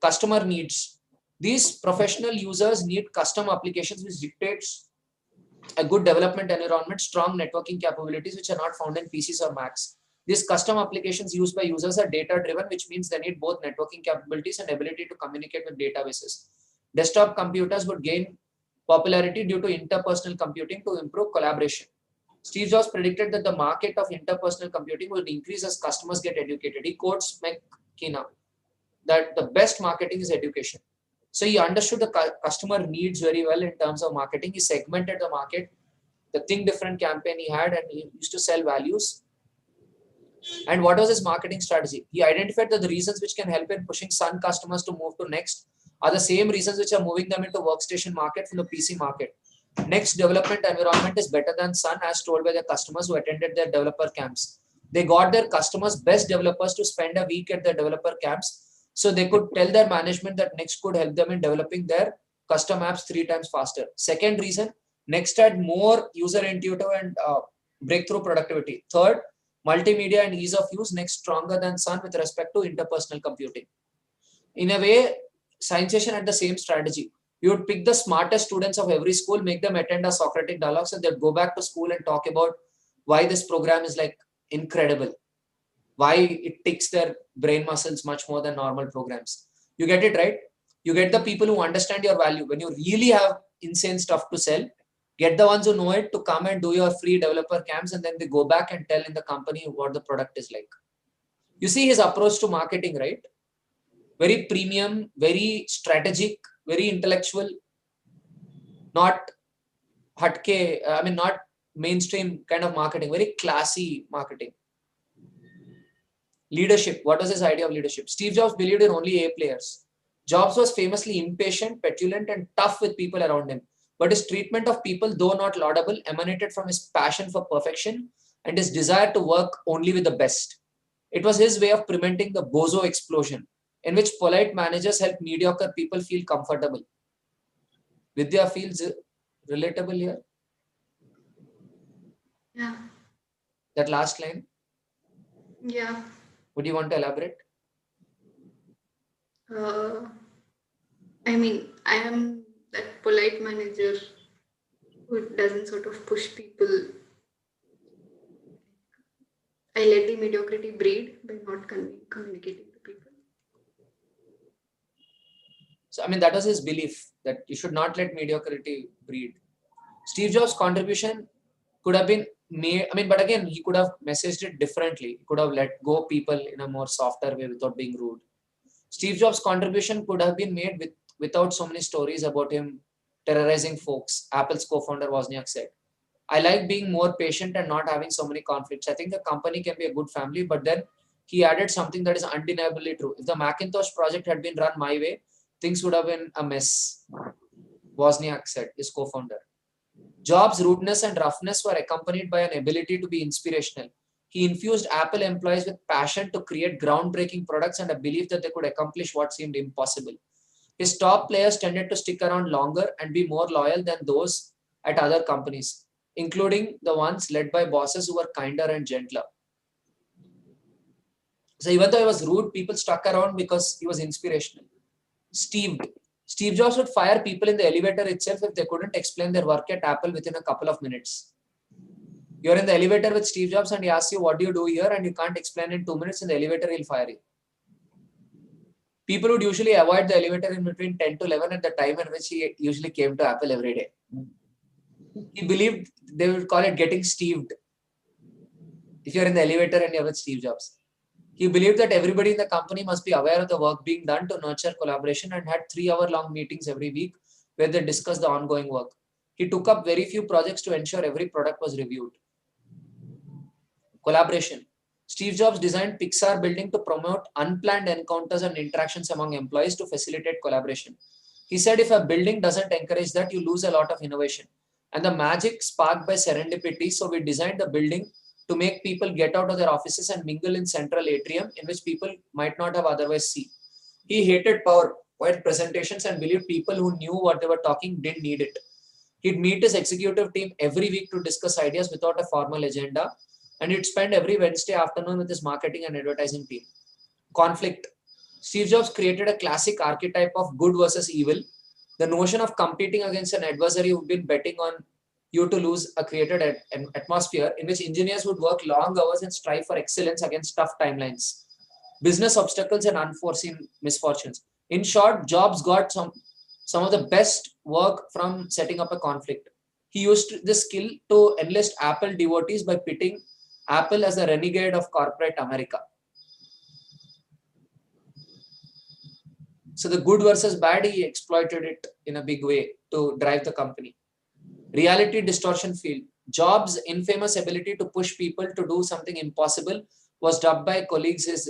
Customer needs. These professional users need custom applications which dictates a good development environment, strong networking capabilities which are not found in PCs or Macs. These custom applications used by users are data-driven, which means they need both networking capabilities and ability to communicate with databases. Desktop computers would gain popularity due to interpersonal computing to improve collaboration. Steve Jobs predicted that the market of interpersonal computing will increase as customers get educated. He quotes McKenna that the best marketing is education. So he understood the customer needs very well in terms of marketing. He segmented the market, the Think Different campaign he had, and he used to sell values. And what was his marketing strategy? He identified that the reasons which can help in pushing Sun customers to move to Next are the same reasons which are moving them into workstation market from the PC market. Next development environment is better than Sun, as told by the customers who attended their developer camps. They got their customers, best developers, to spend a week at their developer camps so they could tell their management that Next could help them in developing their custom apps 3 times faster. Second reason, Next had more user intuitive and breakthrough productivity. Third, multimedia and ease of use, Next stronger than Sun with respect to interpersonal computing. In a way, Scienceation had the same strategy. You would pick the smartest students of every school, make them attend a Socratic dialogues, and they'd go back to school and talk about why this program is like incredible, why it ticks their brain muscles much more than normal programs. You get it, right? You get the people who understand your value. When you really have insane stuff to sell, get the ones who know it to come and do your free developer camps, and then they go back and tell in the company what the product is like. You see his approach to marketing, right? Very premium, very strategic, very intellectual, not hatke, not mainstream kind of marketing, very classy marketing. Leadership. What was his idea of leadership? Steve Jobs believed in only A players. Jobs was famously impatient, petulant, and tough with people around him. But his treatment of people, though not laudable, emanated from his passion for perfection and his desire to work only with the best. It was his way of preventing the bozo explosion, in which polite managers help mediocre people feel comfortable. Vidya feels relatable here? Yeah. That last line? Yeah. Would you want to elaborate? I am that polite manager who doesn't sort of push people. I let the mediocrity breed by not communicating to people. So, that was his belief, that you should not let mediocrity breed. Steve Jobs' contribution could have been made, but again, he could have messaged it differently. He could have let go people in a more softer way without being rude. Steve Jobs' contribution could have been made without so many stories about him terrorizing folks. Apple's co-founder Wozniak said, I like being more patient and not having so many conflicts. I think the company can be a good family, but then he added something that is undeniably true. If the Macintosh project had been run my way, things would have been a mess. Wozniak said, his co-founder. Jobs' rudeness and roughness were accompanied by an ability to be inspirational. He infused Apple employees with passion to create groundbreaking products and a belief that they could accomplish what seemed impossible. His top players tended to stick around longer and be more loyal than those at other companies, including the ones led by bosses who were kinder and gentler. So even though he was rude, people stuck around because he was inspirational. Steve Jobs would fire people in the elevator itself if they couldn't explain their work at Apple within a couple of minutes. You're in the elevator with Steve Jobs and he asks you, what do you do here? And you can't explain in 2 minutes in the elevator, he'll fire you. People would usually avoid the elevator in between 10 to 11 at the time at which he usually came to Apple every day. He believed they would call it getting Steved. If you're in the elevator and you're with Steve Jobs. He believed that everybody in the company must be aware of the work being done to nurture collaboration and had 3-hour-long meetings every week where they discussed the ongoing work. He took up very few projects to ensure every product was reviewed. Collaboration. Steve Jobs designed Pixar building to promote unplanned encounters and interactions among employees to facilitate collaboration. He said if a building doesn't encourage that, you lose a lot of innovation and the magic sparked by serendipity. So we designed the building to make people get out of their offices and mingle in central atrium in which people might not have otherwise seen. He hated PowerPoint presentations and believed people who knew what they were talking didn't need it. He'd meet his executive team every week to discuss ideas without a formal agenda, and he'd spend every Wednesday afternoon with his marketing and advertising team. Conflict. Steve Jobs created a classic archetype of good versus evil. The notion of competing against an adversary who'd been betting on you to lose a created an atmosphere in which engineers would work long hours and strive for excellence against tough timelines, business obstacles, and unforeseen misfortunes. In short, Jobs got some of the best work from setting up a conflict. He used this skill to enlist Apple devotees by pitting Apple as the renegade of corporate America. So the good versus bad, he exploited it in a big way to drive the company. Reality distortion field. Jobs' infamous ability to push people to do something impossible was dubbed by colleagues as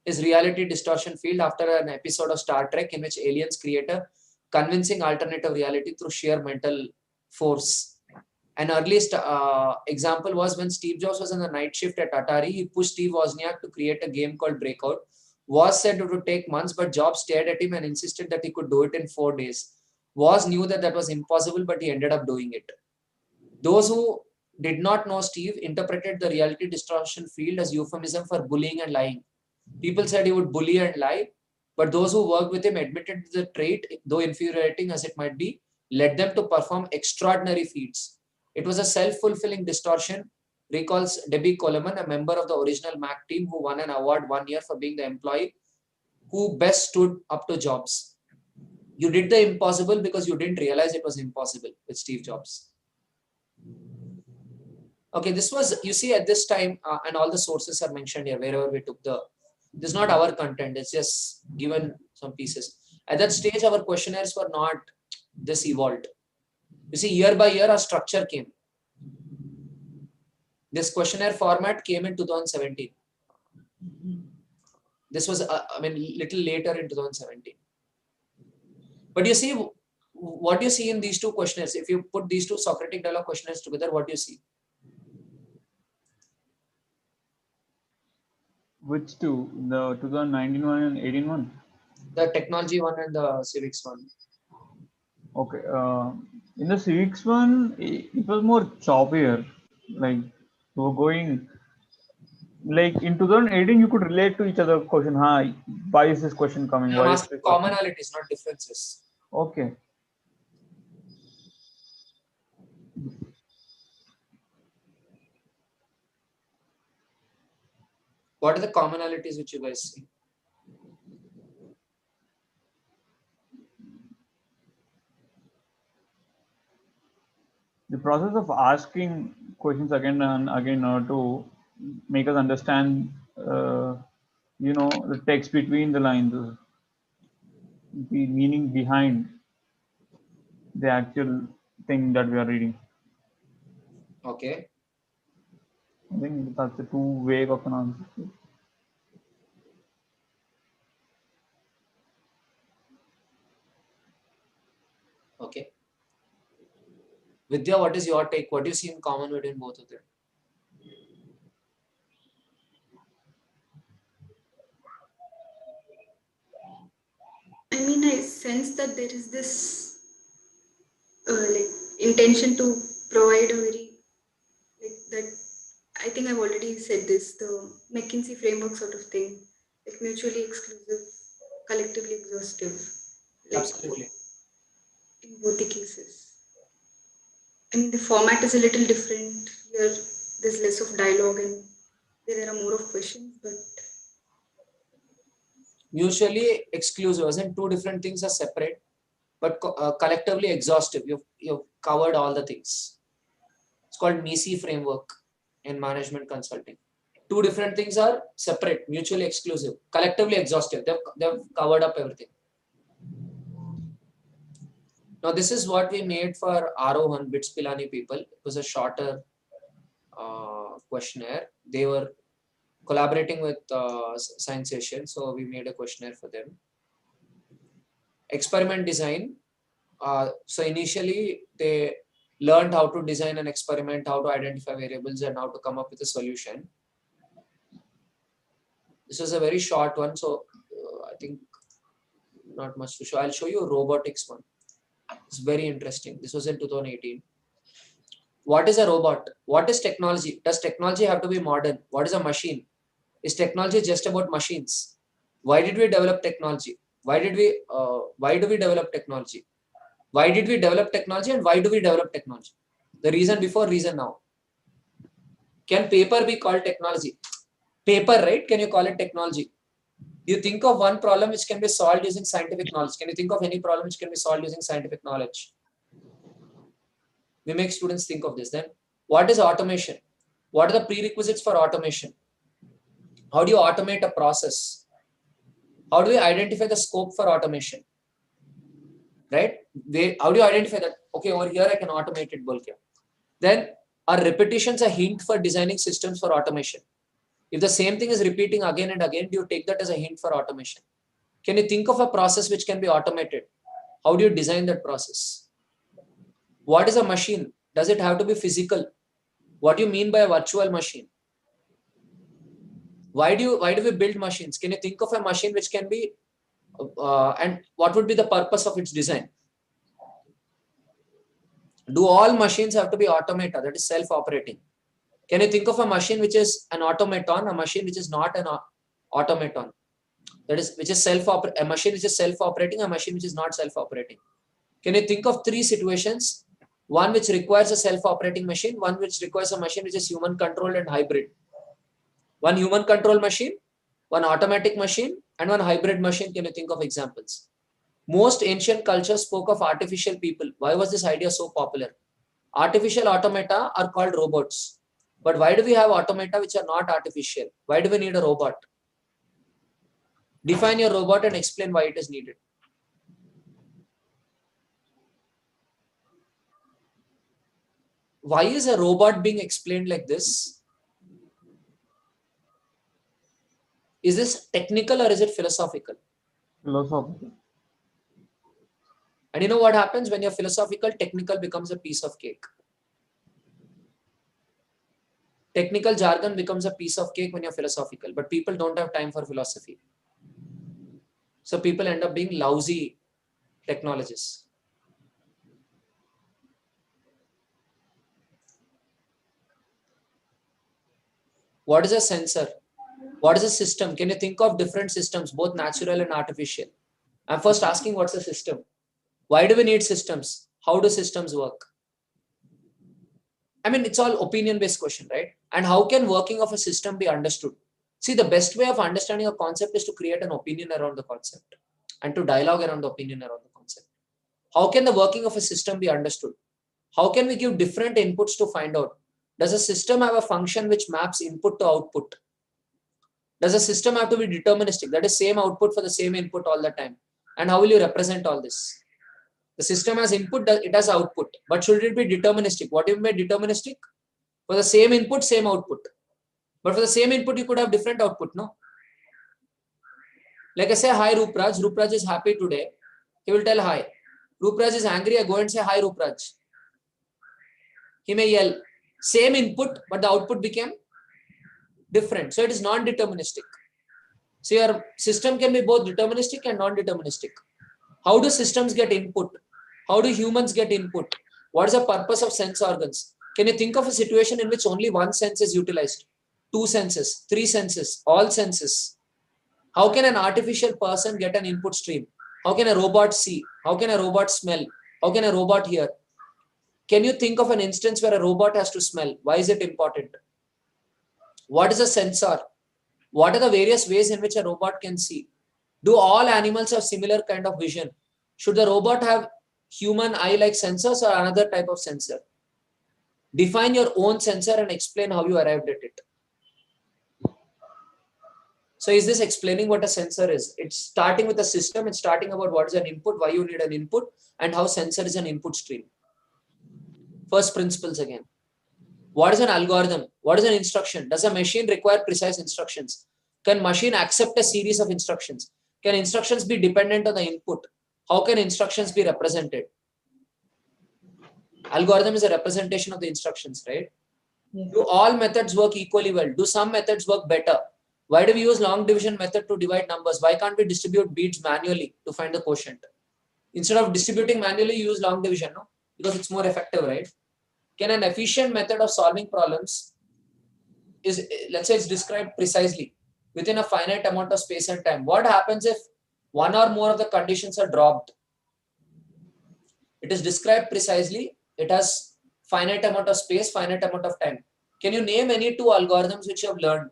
his reality distortion field after an episode of Star Trek in which aliens create a convincing alternative reality through sheer mental force. An earliest example was when Steve Jobs was on the night shift at Atari. He pushed Steve Wozniak to create a game called Breakout. Woz said it would take months, but Jobs stared at him and insisted that he could do it in 4 days. Woz knew that was impossible, but he ended up doing it. Those who did not know Steve interpreted the reality distortion field as euphemism for bullying and lying. People said he would bully and lie, but those who worked with him admitted the trait, though infuriating as it might be, led them to perform extraordinary feats. It was a self-fulfilling distortion, recalls Debbie Coleman, a member of the original Mac team who won an award 1 year for being the employee who best stood up to Jobs. You did the impossible because you didn't realize it was impossible with Steve Jobs. Okay, this was, you see at this time, and all the sources are mentioned here, wherever we took this is not our content, it's just given some pieces. At that stage, our questionnaires were not this evolved. You see, year by year, our structure came. This questionnaire format came in 2017. This was, little later in 2017. But you see, what you see in these two questionnaires, if you put these two Socratic dialogue questionnaires together, what do you see? Which two? The 2019 one and 18 one? The technology one and the civics one. Okay. In the civics one, it was more choppier. Like, we were going, like in 2018, you could relate to each other question. Hi, why is this question coming? I'm asking commonalities, not differences. Okay. What are the commonalities which you guys see? The process of asking questions again and again to make us understand, the text between the lines, the meaning behind the actual thing that we are reading. Okay. I think that's a too vague of an answer. Okay. Vidya, what is your take? What do you see in common between both of them? I mean, I sense that there is this intention to provide a very that. I think I've already said this, the McKinsey framework sort of thing, like mutually exclusive, collectively exhaustive, like Absolutely. in both the cases. I mean, the format is a little different. Here, there's less of dialogue and there are more of questions, but Mutually exclusive, isn't two different things are separate, but collectively exhaustive. You've covered all the things. It's called MECE framework in management consulting. Two different things are separate, mutually exclusive, collectively exhaustive. They've covered up everything. Now, this is what we made for Arohan Bits Pilani people. It was a shorter questionnaire. They were collaborating with Science Station, so we made a questionnaire for them. Experiment design. So initially, they learned how to design an experiment, how to identify variables, and how to come up with a solution. This is a very short one, so I think not much to show. I'll show you a robotics one. It's very interesting. This was in 2018. What is a robot? What is technology? Does technology have to be modern? What is a machine? Is technology just about machines? Why did we develop technology? Why do we develop technology? Why did we develop technology and why do we develop technology? The reason before, reason now. Can paper be called technology? Paper, right? Can you call it technology? You think of one problem which can be solved using scientific knowledge. Can you think of any problem which can be solved using scientific knowledge? We make students think of this. Then what is automation? What are the prerequisites for automation? How do you automate a process? How do we identify the scope for automation? Right? How do you identify that? Okay, over here I can automate it, bulk. Then are repetitions a hint for designing systems for automation? If the same thing is repeating again and again, do you take that as a hint for automation? Can you think of a process which can be automated? How do you design that process? What is a machine? Does it have to be physical? What do you mean by a virtual machine? Why do we build machines? Can you think of a machine which can be, and what would be the purpose of its design? Do all machines have to be automata, that is self-operating? Can you think of a machine which is an automaton, a machine which is not an automaton? That is, which is a machine which is self-operating, a machine which is not self-operating. Can you think of three situations? One which requires a self-operating machine, one which requires a machine which is human-controlled and hybrid. One human-controlled machine, one automatic machine, and one hybrid machine. Can you think of examples? Most ancient cultures spoke of artificial people. Why was this idea so popular? Artificial automata are called robots. But why do we have automata which are not artificial? Why do we need a robot? Define your robot and explain why it is needed. Why is a robot being explained like this? Is this technical or is it philosophical? Philosophical. And you know what happens when you're philosophical? Technical becomes a piece of cake. Technical jargon becomes a piece of cake when you're philosophical, but people don't have time for philosophy. So people end up being lousy technologists. What is a sensor? What is a system? Can you think of different systems, both natural and artificial? I'm first asking what's a system? Why do we need systems? How do systems work? I mean, it's all opinion-based question, right? And how can working of a system be understood? See, the best way of understanding a concept is to create an opinion around the concept and to dialogue around the opinion around the concept. How can the working of a system be understood? How can we give different inputs to find out? Does a system have a function which maps input to output? Does a system have to be deterministic? That is same output for the same input all the time. And how will you represent all this? The system has input, it has output. But should it be deterministic? What do you mean by deterministic? For the same input, same output. But for the same input, you could have different output, no? Like I say, hi Rupraj. Rupraj is happy today. He will tell hi. Rupraj is angry. I go and say hi Rupraj. He may yell. Same input, but the output became different. So it is non-deterministic. So your system can be both deterministic and non-deterministic. How do systems get input? How do humans get input? What is the purpose of sense organs? Can you think of a situation in which only one sense is utilized? Two senses, three senses, all senses. How can an artificial person get an input stream? How can a robot see? How can a robot smell? How can a robot hear? Can you think of an instance where a robot has to smell? Why is it important? What is a sensor? What are the various ways in which a robot can see? Do all animals have similar kind of vision? Should the robot have human eye-like sensors or another type of sensor? Define your own sensor and explain how you arrived at it. So is this explaining what a sensor is? It's starting with a system. It's starting about what is an input, why you need an input, and how sensor is an input stream. First principles again. What is an algorithm? What is an instruction? Does a machine require precise instructions? Can machine accept a series of instructions? Can instructions be dependent on the input? How can instructions be represented? Algorithm is a representation of the instructions, right? Yes. Do all methods work equally well? Do some methods work better? Why do we use long division method to divide numbers? Why can't we distribute beads manually to find the quotient? Instead of distributing manually, you use long division, no? Because it's more effective, right? Can an efficient method of solving problems is, let's say it's described precisely within a finite amount of space and time? What happens if one or more of the conditions are dropped? It is described precisely. It has finite amount of space, finite amount of time. Can you name any two algorithms which you have learned?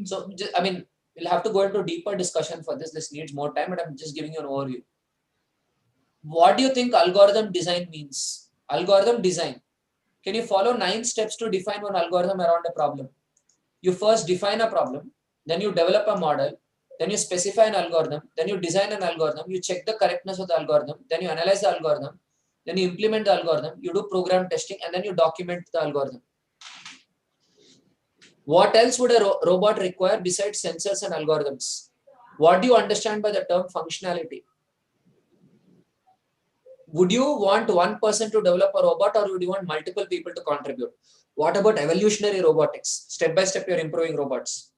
So, I mean, we'll have to go into deeper discussion for this. This needs more time, but I'm just giving you an overview. What do you think algorithm design means? Algorithm design. Can you follow 9 steps to define one algorithm around a problem? You first define a problem, then you develop a model, then you specify an algorithm, then you design an algorithm, you check the correctness of the algorithm, then you analyze the algorithm, then you implement the algorithm, you do program testing, and then you document the algorithm. What else would a robot require besides sensors and algorithms? What do you understand by the term functionality? Would you want one person to develop a robot, or would you want multiple people to contribute? What about evolutionary robotics? Step by step, you're improving robots.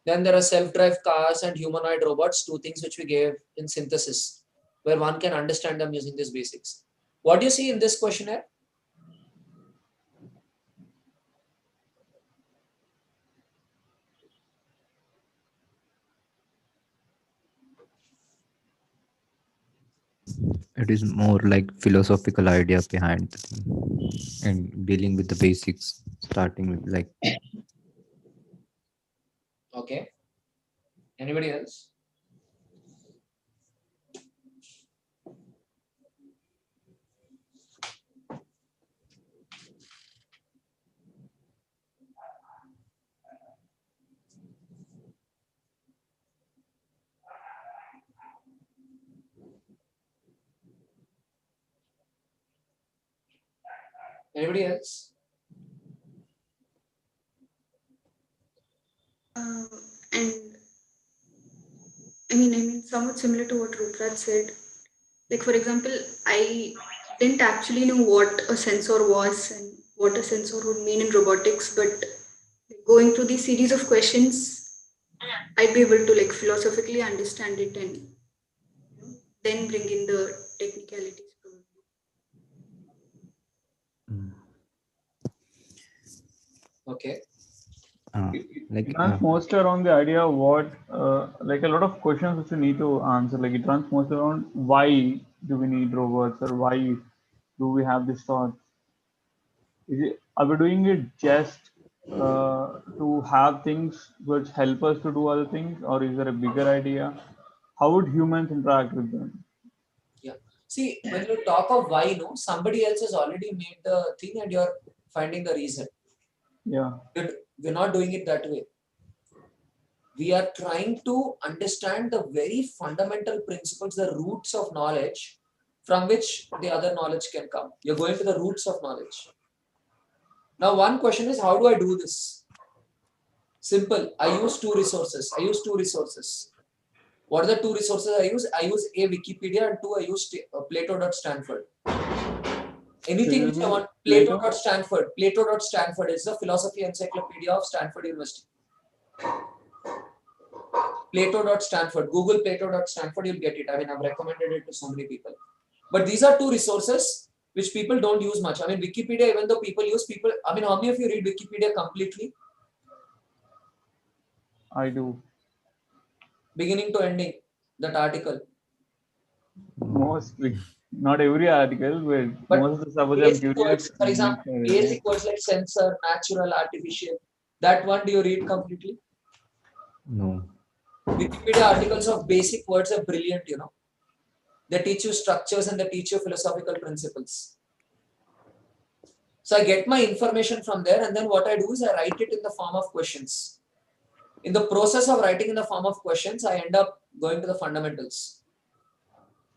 Then there are self-drive cars and humanoid robots, two things which we gave in synthesis, where one can understand them using these basics. What do you see in this questionnaire? It is more like philosophical idea behind the thing and dealing with the basics, starting with like. Okay. Anybody else? Anybody else? And I mean, somewhat similar to what Rukraj said. Like, for example, I didn't actually know what a sensor was and what a sensor would mean in robotics, but going through these series of questions, I'd be able to like philosophically understand it and then bring in the technicalities. Okay. It runs most around the idea of what, like a lot of questions which you need to answer. Like it runs most around why do we need robots, or why do we have this thought? Are we doing it just to have things which help us to do other things, or is there a bigger idea? How would humans interact with them? Yeah. See, when you talk of why, no, somebody else has already made the thing and you're finding the reason. Yeah. We're not doing it that way. We are trying to understand the very fundamental principles, the roots of knowledge from which the other knowledge can come. You're going to the roots of knowledge. Now, one question is, how do I do this? Simple. I use two resources. What are the two resources I use? I use A, Wikipedia, and two, I use Plato.Stanford. Anything which I want, Plato.Stanford. Plato.Stanford is the philosophy encyclopedia of Stanford University. Plato.Stanford. Google Plato.Stanford, you'll get it. I mean, I've recommended it to so many people. But these are two resources which people don't use much. I mean, Wikipedia, even though people use, I mean, how many of you read Wikipedia completely? I do. Beginning to ending, that article. Mostly. Not every article, but most of the stuff I'm curious. Words, for example, basic words like sensor, natural, artificial. That one, do you read completely? No. Wikipedia articles of basic words are brilliant, you know. They teach you structures and they teach you philosophical principles. So I get my information from there, and then what I do is I write it in the form of questions. In the process of writing in the form of questions, I end up going to the fundamentals.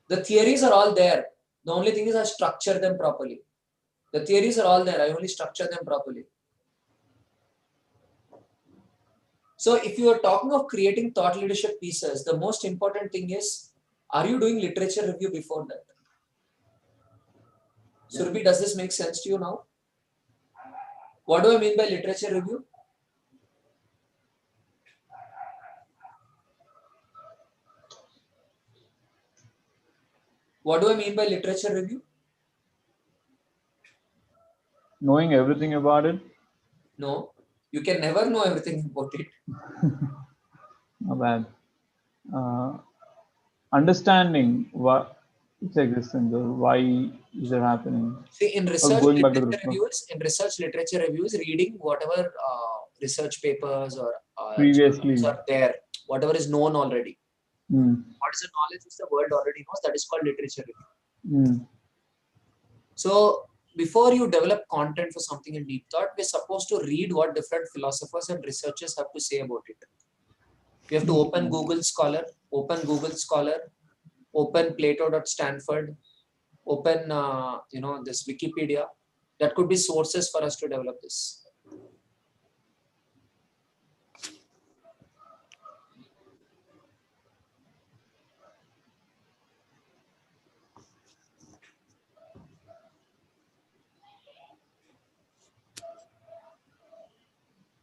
The theories are all there. The only thing is I structure them properly. The theories are all there. I only structure them properly. So if you are talking of creating thought leadership pieces, the most important thing is, are you doing literature review before that? Surabhi, does this make sense to you now? What do I mean by literature review? What do I mean by literature review? Knowing everything about it? No, you can never know everything about it. Not bad. understanding what its existence or why is it happening. See, in Or research going back to the literature reviews, reading whatever research papers or journals previously. are there, whatever is known already. Mm. What is the knowledge which the world already knows? That is called literature review. Mm. So before you develop content for something in deep thought, we're supposed to read what different philosophers and researchers have to say about it. We have to open Google Scholar, open Plato.Stanford, open this Wikipedia. That could be sources for us to develop this.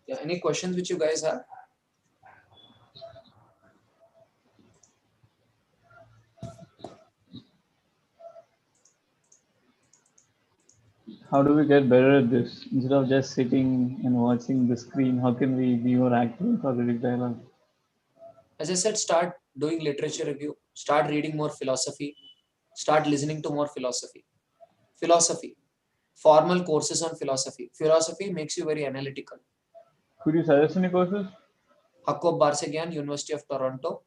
Yeah, any questions which you guys have? How do we get better at this? Instead of just sitting and watching the screen, how can we be more active in Socratic dialogue? As I said, start doing literature review, start reading more philosophy, start listening to more philosophy. Formal courses on philosophy. Philosophy makes you very analytical. Could you suggest any courses? Jakob Barsegyan, University of Toronto,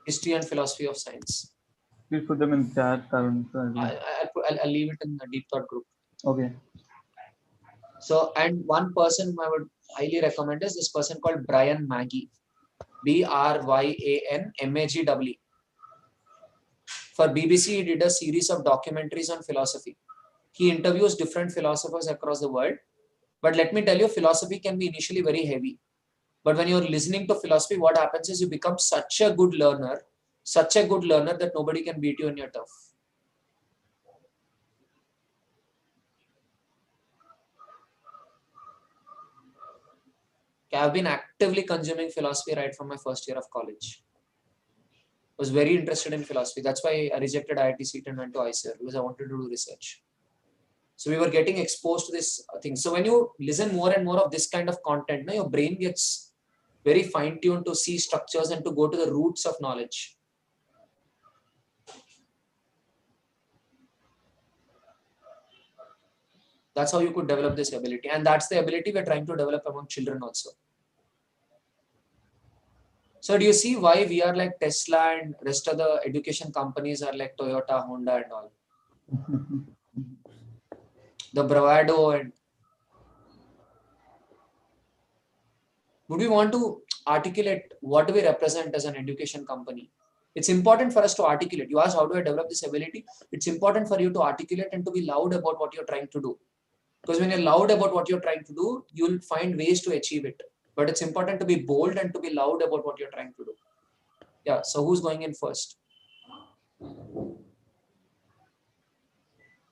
History and Philosophy of Science. Please put them in chat, Tarun. I'll leave it in the deep thought group. Okay. So, and one person I would highly recommend is this person called Brian Magee, BryanMagee. For BBC, he did a series of documentaries on philosophy. He interviews different philosophers across the world. But let me tell you, philosophy can be initially very heavy. But when you're listening to philosophy, what happens is you become such a good learner that nobody can beat you in your turf. I've been actively consuming philosophy right from my first year of college. I was very interested in philosophy. That's why I rejected IIT seat and went to ICER because I wanted to do research. So we were getting exposed to this thing. So when you listen more and more of this kind of content, your brain gets very fine-tuned to see structures and to go to the roots of knowledge. That's how you could develop this ability. And that's the ability we're trying to develop among children also. So do you see why we are like Tesla and rest of the education companies are like Toyota, Honda and all? The bravado and... Would we want to articulate what do we represent as an education company? It's important for us to articulate. You ask, how do I develop this ability? It's important for you to articulate and to be loud about what you're trying to do. Because when you're loud about what you're trying to do, you'll find ways to achieve it. But it's important to be bold and to be loud about what you're trying to do. Yeah, so who's going in first?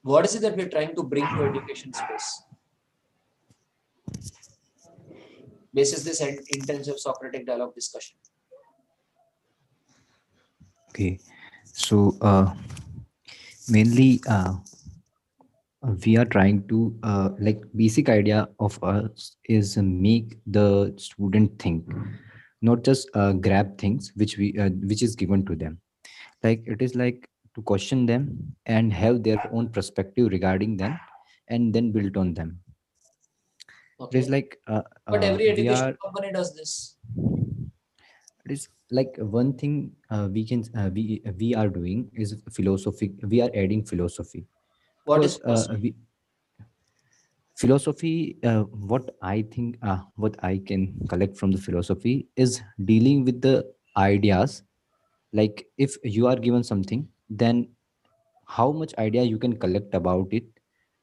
What is it that we're trying to bring to education space? Basis this intensive Socratic dialogue discussion. Okay, so mainly we are trying to like basic idea of us is make the student think, not just grab things which is given to them. Like it is like to question them and have their own perspective regarding them and then build on them. Okay. It is like but every education company does this. It is like one thing we are doing is philosophy. We are adding philosophy. What Because is philosophy? Philosophy, what I can collect from the philosophy is dealing with the ideas. Like if you are given something, then how much idea you can collect about it.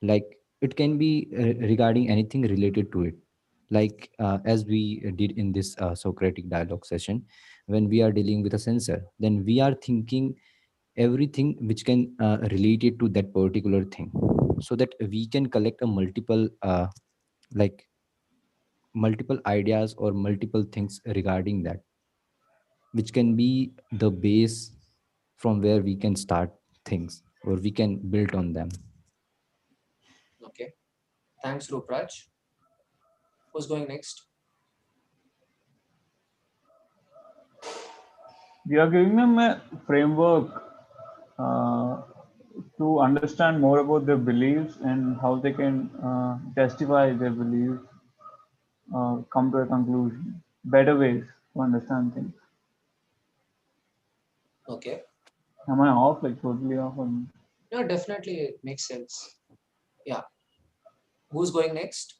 Like it can be regarding anything related to it. Like as we did in this Socratic dialogue session, when we are dealing with a sensor, then we are thinking everything which can relate it to that particular thing, so that we can collect a like multiple ideas or multiple things regarding that, which can be the base from where we can start things or we can build on them. Okay. Thanks, Rupraj. Who's going next? We are giving them a framework to understand more about their beliefs and how they can justify their beliefs, come to a conclusion, better ways to understand things. Okay. Am I off? Like totally off? No, definitely it makes sense. Yeah. Who's going next?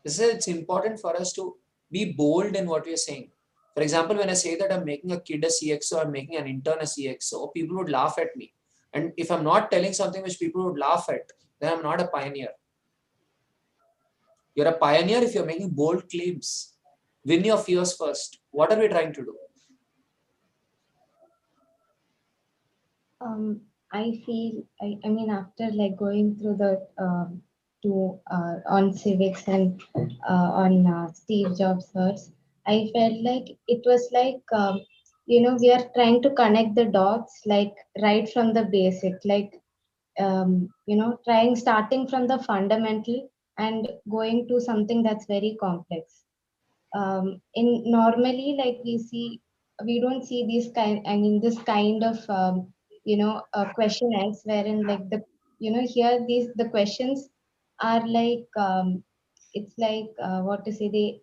It's important for us to be bold in what we are saying. For example, when I say that I'm making a kid a CXO, I'm making an intern a CXO, people would laugh at me. And if I'm not telling something which people would laugh at, then I'm not a pioneer. You're a pioneer if you're making bold claims. Win your fears first. What are we trying to do? I feel, I mean, after like going through the on civics and on Steve Jobs' words, I felt like it was like, we are trying to connect the dots, like right from the basic, like, starting from the fundamental and going to something that's very complex. In normally, like we don't see this kind of questionnaires wherein like here the questions are like it's like what to say,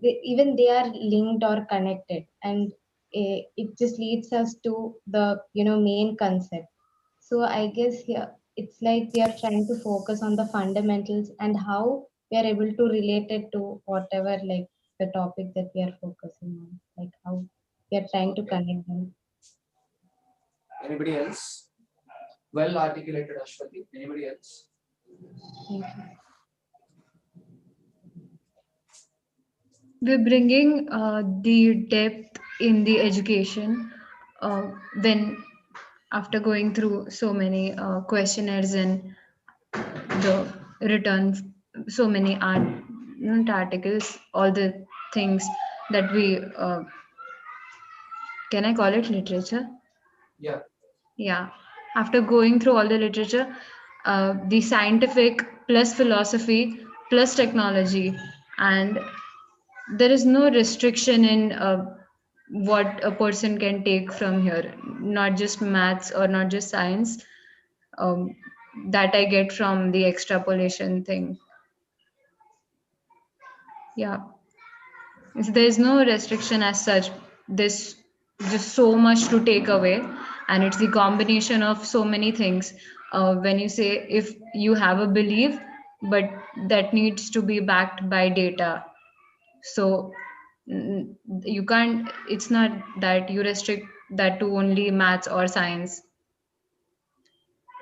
even they are linked or connected, and it just leads us to the main concept. So I guess here it's like we are trying to focus on the fundamentals and how we are able to relate it to whatever like the topic that we are focusing on, like how we are trying to Okay. connect them. Anybody else? Well articulated, Ashwati. Anybody else? Thank you. We're bringing the depth in the education when after going through so many questionnaires and the returns, so many not articles, all the things that we can I call it literature? Yeah. Yeah. After going through all the literature, the scientific plus philosophy plus technology, and there is no restriction in what a person can take from here, not just maths or not just science, um, that I get from the extrapolation thing. Yeah. So there's no restriction as such. There's just so much to take away, and it's the combination of so many things. When you say if you have a belief, but that needs to be backed by data. So you can't, it's not that you restrict that to only maths or science.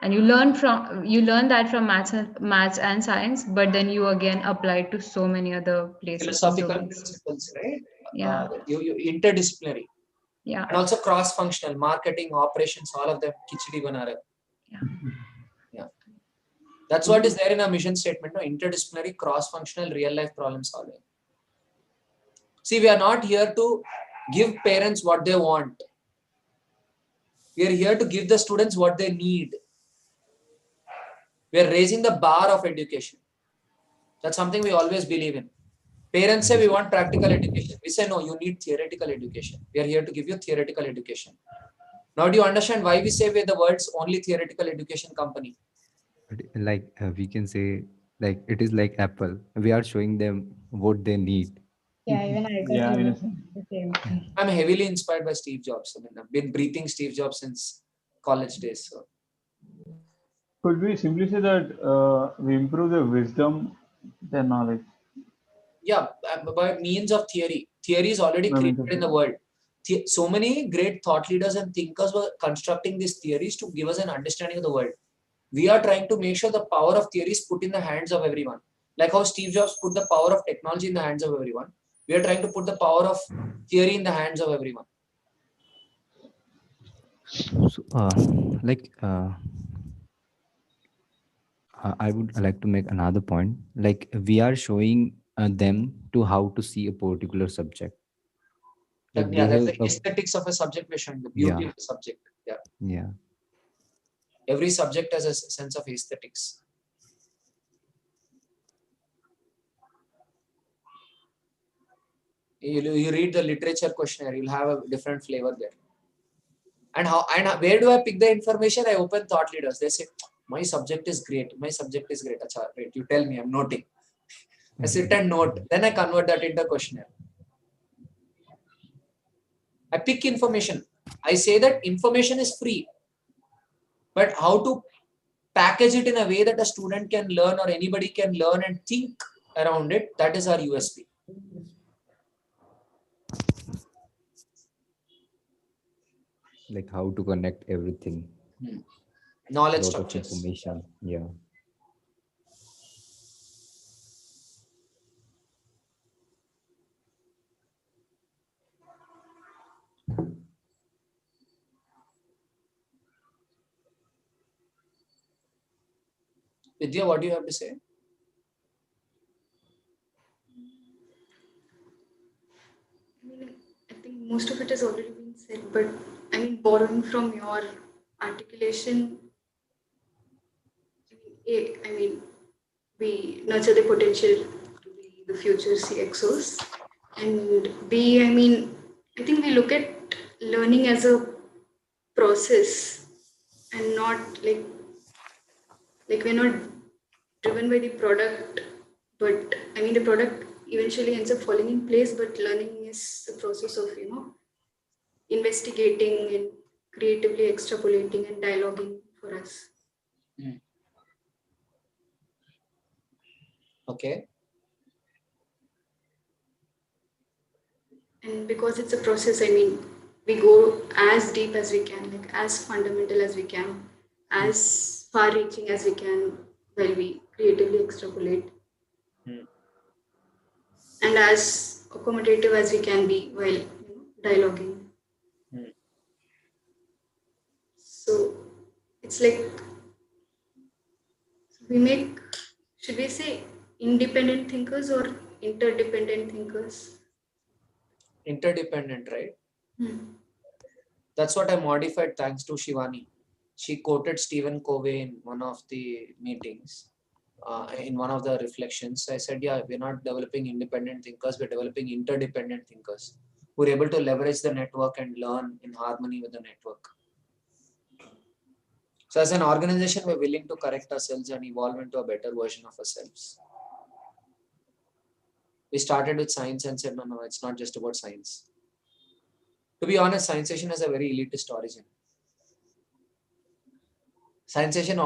And you learn that from maths and science, but then you again apply it to so many other places and Philosophical domains. principles, right? Yeah. You interdisciplinary. Yeah. And also cross-functional, marketing, operations, all of them khichdi bana rahe. Yeah. Yeah. That's what is there in our mission statement, no? Interdisciplinary, cross-functional, real-life problem solving. See, we are not here to give parents what they want. We are here to give the students what they need. We are raising the bar of education. That's something we always believe in. Parents say we want practical education. We say, no, you need theoretical education. We are here to give you theoretical education. Now, do you understand why we say we're the world's only theoretical education company? Like we can say, like it is like Apple. We are showing them what they need. Yeah, even I got Yeah, in a related sense. to the same thing. I'm heavily inspired by Steve Jobs. I mean, I've been breathing Steve Jobs since college days. So. Could we simply say that we improve their wisdom, their knowledge? Yeah, by means of theory. Theory is already I mean, created in the world. So many great thought leaders and thinkers were constructing these theories to give us an understanding of the world. We are trying to make sure the power of theory is put in the hands of everyone. Like how Steve Jobs put the power of technology in the hands of everyone. We are trying to put the power of theory in the hands of everyone. So, like I would like to make another point. Like we are showing them to how to see a particular subject. Like Yeah, they that's have the a aesthetics of a subject. We're showing the beauty yeah, of the subject. Yeah, yeah. every subject has a sense of aesthetics. You read the literature questionnaire, you'll have a different flavor there. And where do I pick the information? I open thought leaders. They say, my subject is great. My subject is great. Achha, wait, you tell me, I'm noting. I sit and note. Then I convert that into questionnaire. I pick information. I say that information is free. But how to package it in a way that a student can learn or anybody can learn and think around it, that is our USP. Like how to connect everything. Knowledge Lot of structures. information. Yeah. Vidya, what do you have to say? I think most of it has already been said, but I mean, borrowing from your articulation, I mean, we nurture the potential to be the future CXOs, and B, I mean, I think we look at learning as a process and not like we're not driven by the product, but I mean, the product eventually ends up falling in place, but learning is a process of, investigating and creatively extrapolating and dialoguing for us. Okay. And because it's a process, I mean, we go as deep as we can, like as fundamental as we can, as far reaching as we can while we creatively extrapolate. And as accommodative as we can be while dialoguing. So it's like should we say independent thinkers or interdependent thinkers? Interdependent, right? That's what I modified thanks to Shivani. She quoted Stephen Covey in one of the meetings, in one of the reflections. I said, yeah, we're not developing independent thinkers, we're developing interdependent thinkers who are able to leverage the network and learn in harmony with the network. So as an organization, we're willing to correct ourselves and evolve into a better version of ourselves. We started with science and said, no, it's not just about science. To be honest, Scienceation has a very elitist origin. Scienceation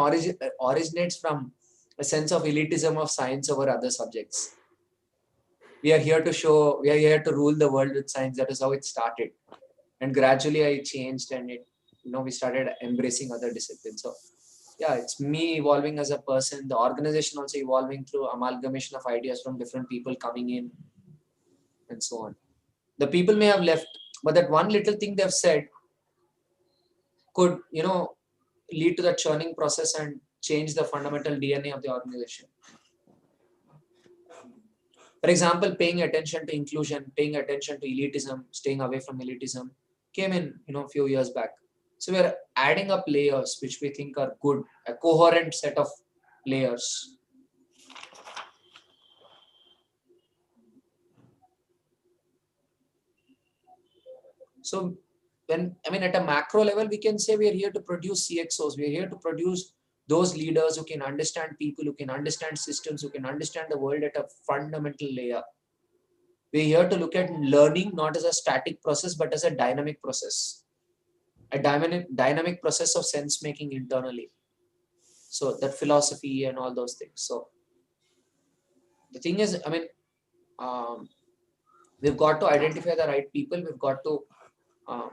originates from a sense of elitism of science over other subjects. We are here to rule the world with science. That is how it started. And gradually I changed and we started embracing other disciplines. So yeah, it's me evolving as a person, the organization also evolving through amalgamation of ideas from different people coming in and so on. The people may have left, but that one little thing they've said could, lead to the churning process and change the fundamental DNA of the organization. For example, paying attention to inclusion, paying attention to elitism, staying away from elitism came in, a few years back. So we're adding up layers which we think are good, a coherent set of layers. So at a macro level, we can say we are here to produce CXOs. We are here to produce those leaders who can understand people, who can understand systems, who can understand the world at a fundamental layer. We're here to look at learning not as a static process, but as a dynamic process. A dynamic process of sense making internally. So that philosophy and all those things. So the thing is, we've got to identify the right people. We've got to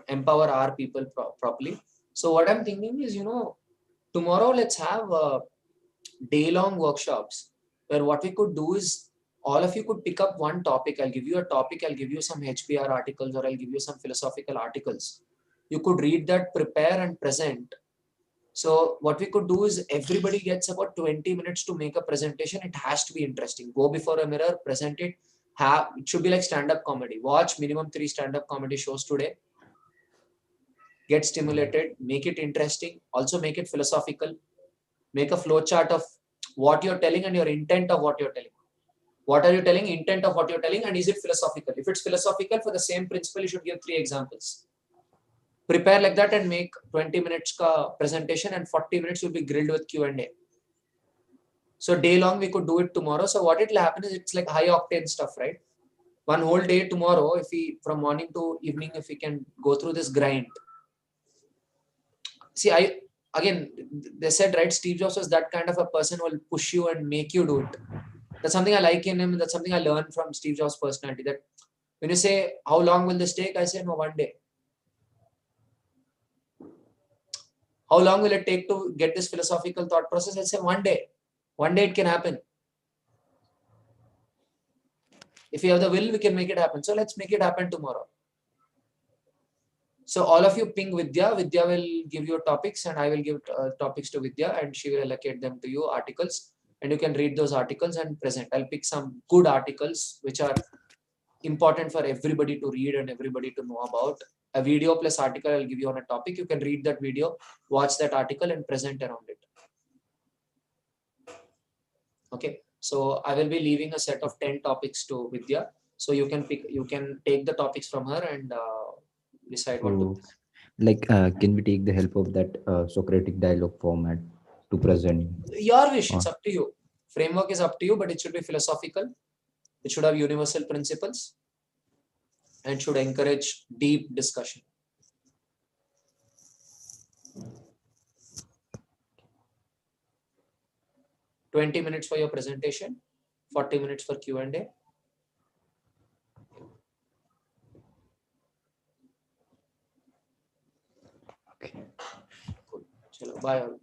empower our people properly. So what I'm thinking is, tomorrow let's have day-long workshops where what we could do is all of you could pick up one topic. I'll give you a topic. I'll give you some HBR articles or I'll give you some philosophical articles. You could read that, prepare and present. So what we could do is everybody gets about 20 minutes to make a presentation. It has to be interesting. Go before a mirror, present it. It should be like stand-up comedy. Watch minimum 3 stand-up comedy shows today. Get stimulated, make it interesting. Also make it philosophical. Make a flow chart of what you're telling and your intent of what you're telling. What are you telling? Intent of what you're telling, and is it philosophical? If it's philosophical, for the same principle, you should give 3 examples. Prepare like that and make 20 minutes ka presentation, and 40 minutes will be grilled with Q&A. So day long we could do it tomorrow. So what it will happen is it's like high octane stuff, right? One whole day tomorrow, if we from morning to evening, if we can go through this grind. See, they said, right, Steve Jobs was that kind of a person who will push you and make you do it. That's something I like in him. That's something I learned from Steve Jobs' personality. That when you say, how long will this take? I say, no, one day. How long will it take to get this philosophical thought process? I say, one day. One day it can happen. If you have the will, we can make it happen. So let's make it happen tomorrow. So all of you ping Vidya. Vidya will give you topics and I will give topics to Vidya and she will allocate them to you, articles. And you can read those articles and present. I'll pick some good articles which are important for everybody to read and everybody to know about. A video plus article I'll give you on a topic. You can read that video, watch that article and present around it. Okay. So I will be leaving a set of 10 topics to Vidya. So you can take the topics from her and decide what to. Like, can we take the help of that Socratic dialogue format to present? Your wish, it's up to you. Framework is up to you, but it should be philosophical. It should have universal principles and should encourage deep discussion. 20 minutes for your presentation, 40 minutes for Q&A. Okay. Cool. Chalo, bye all.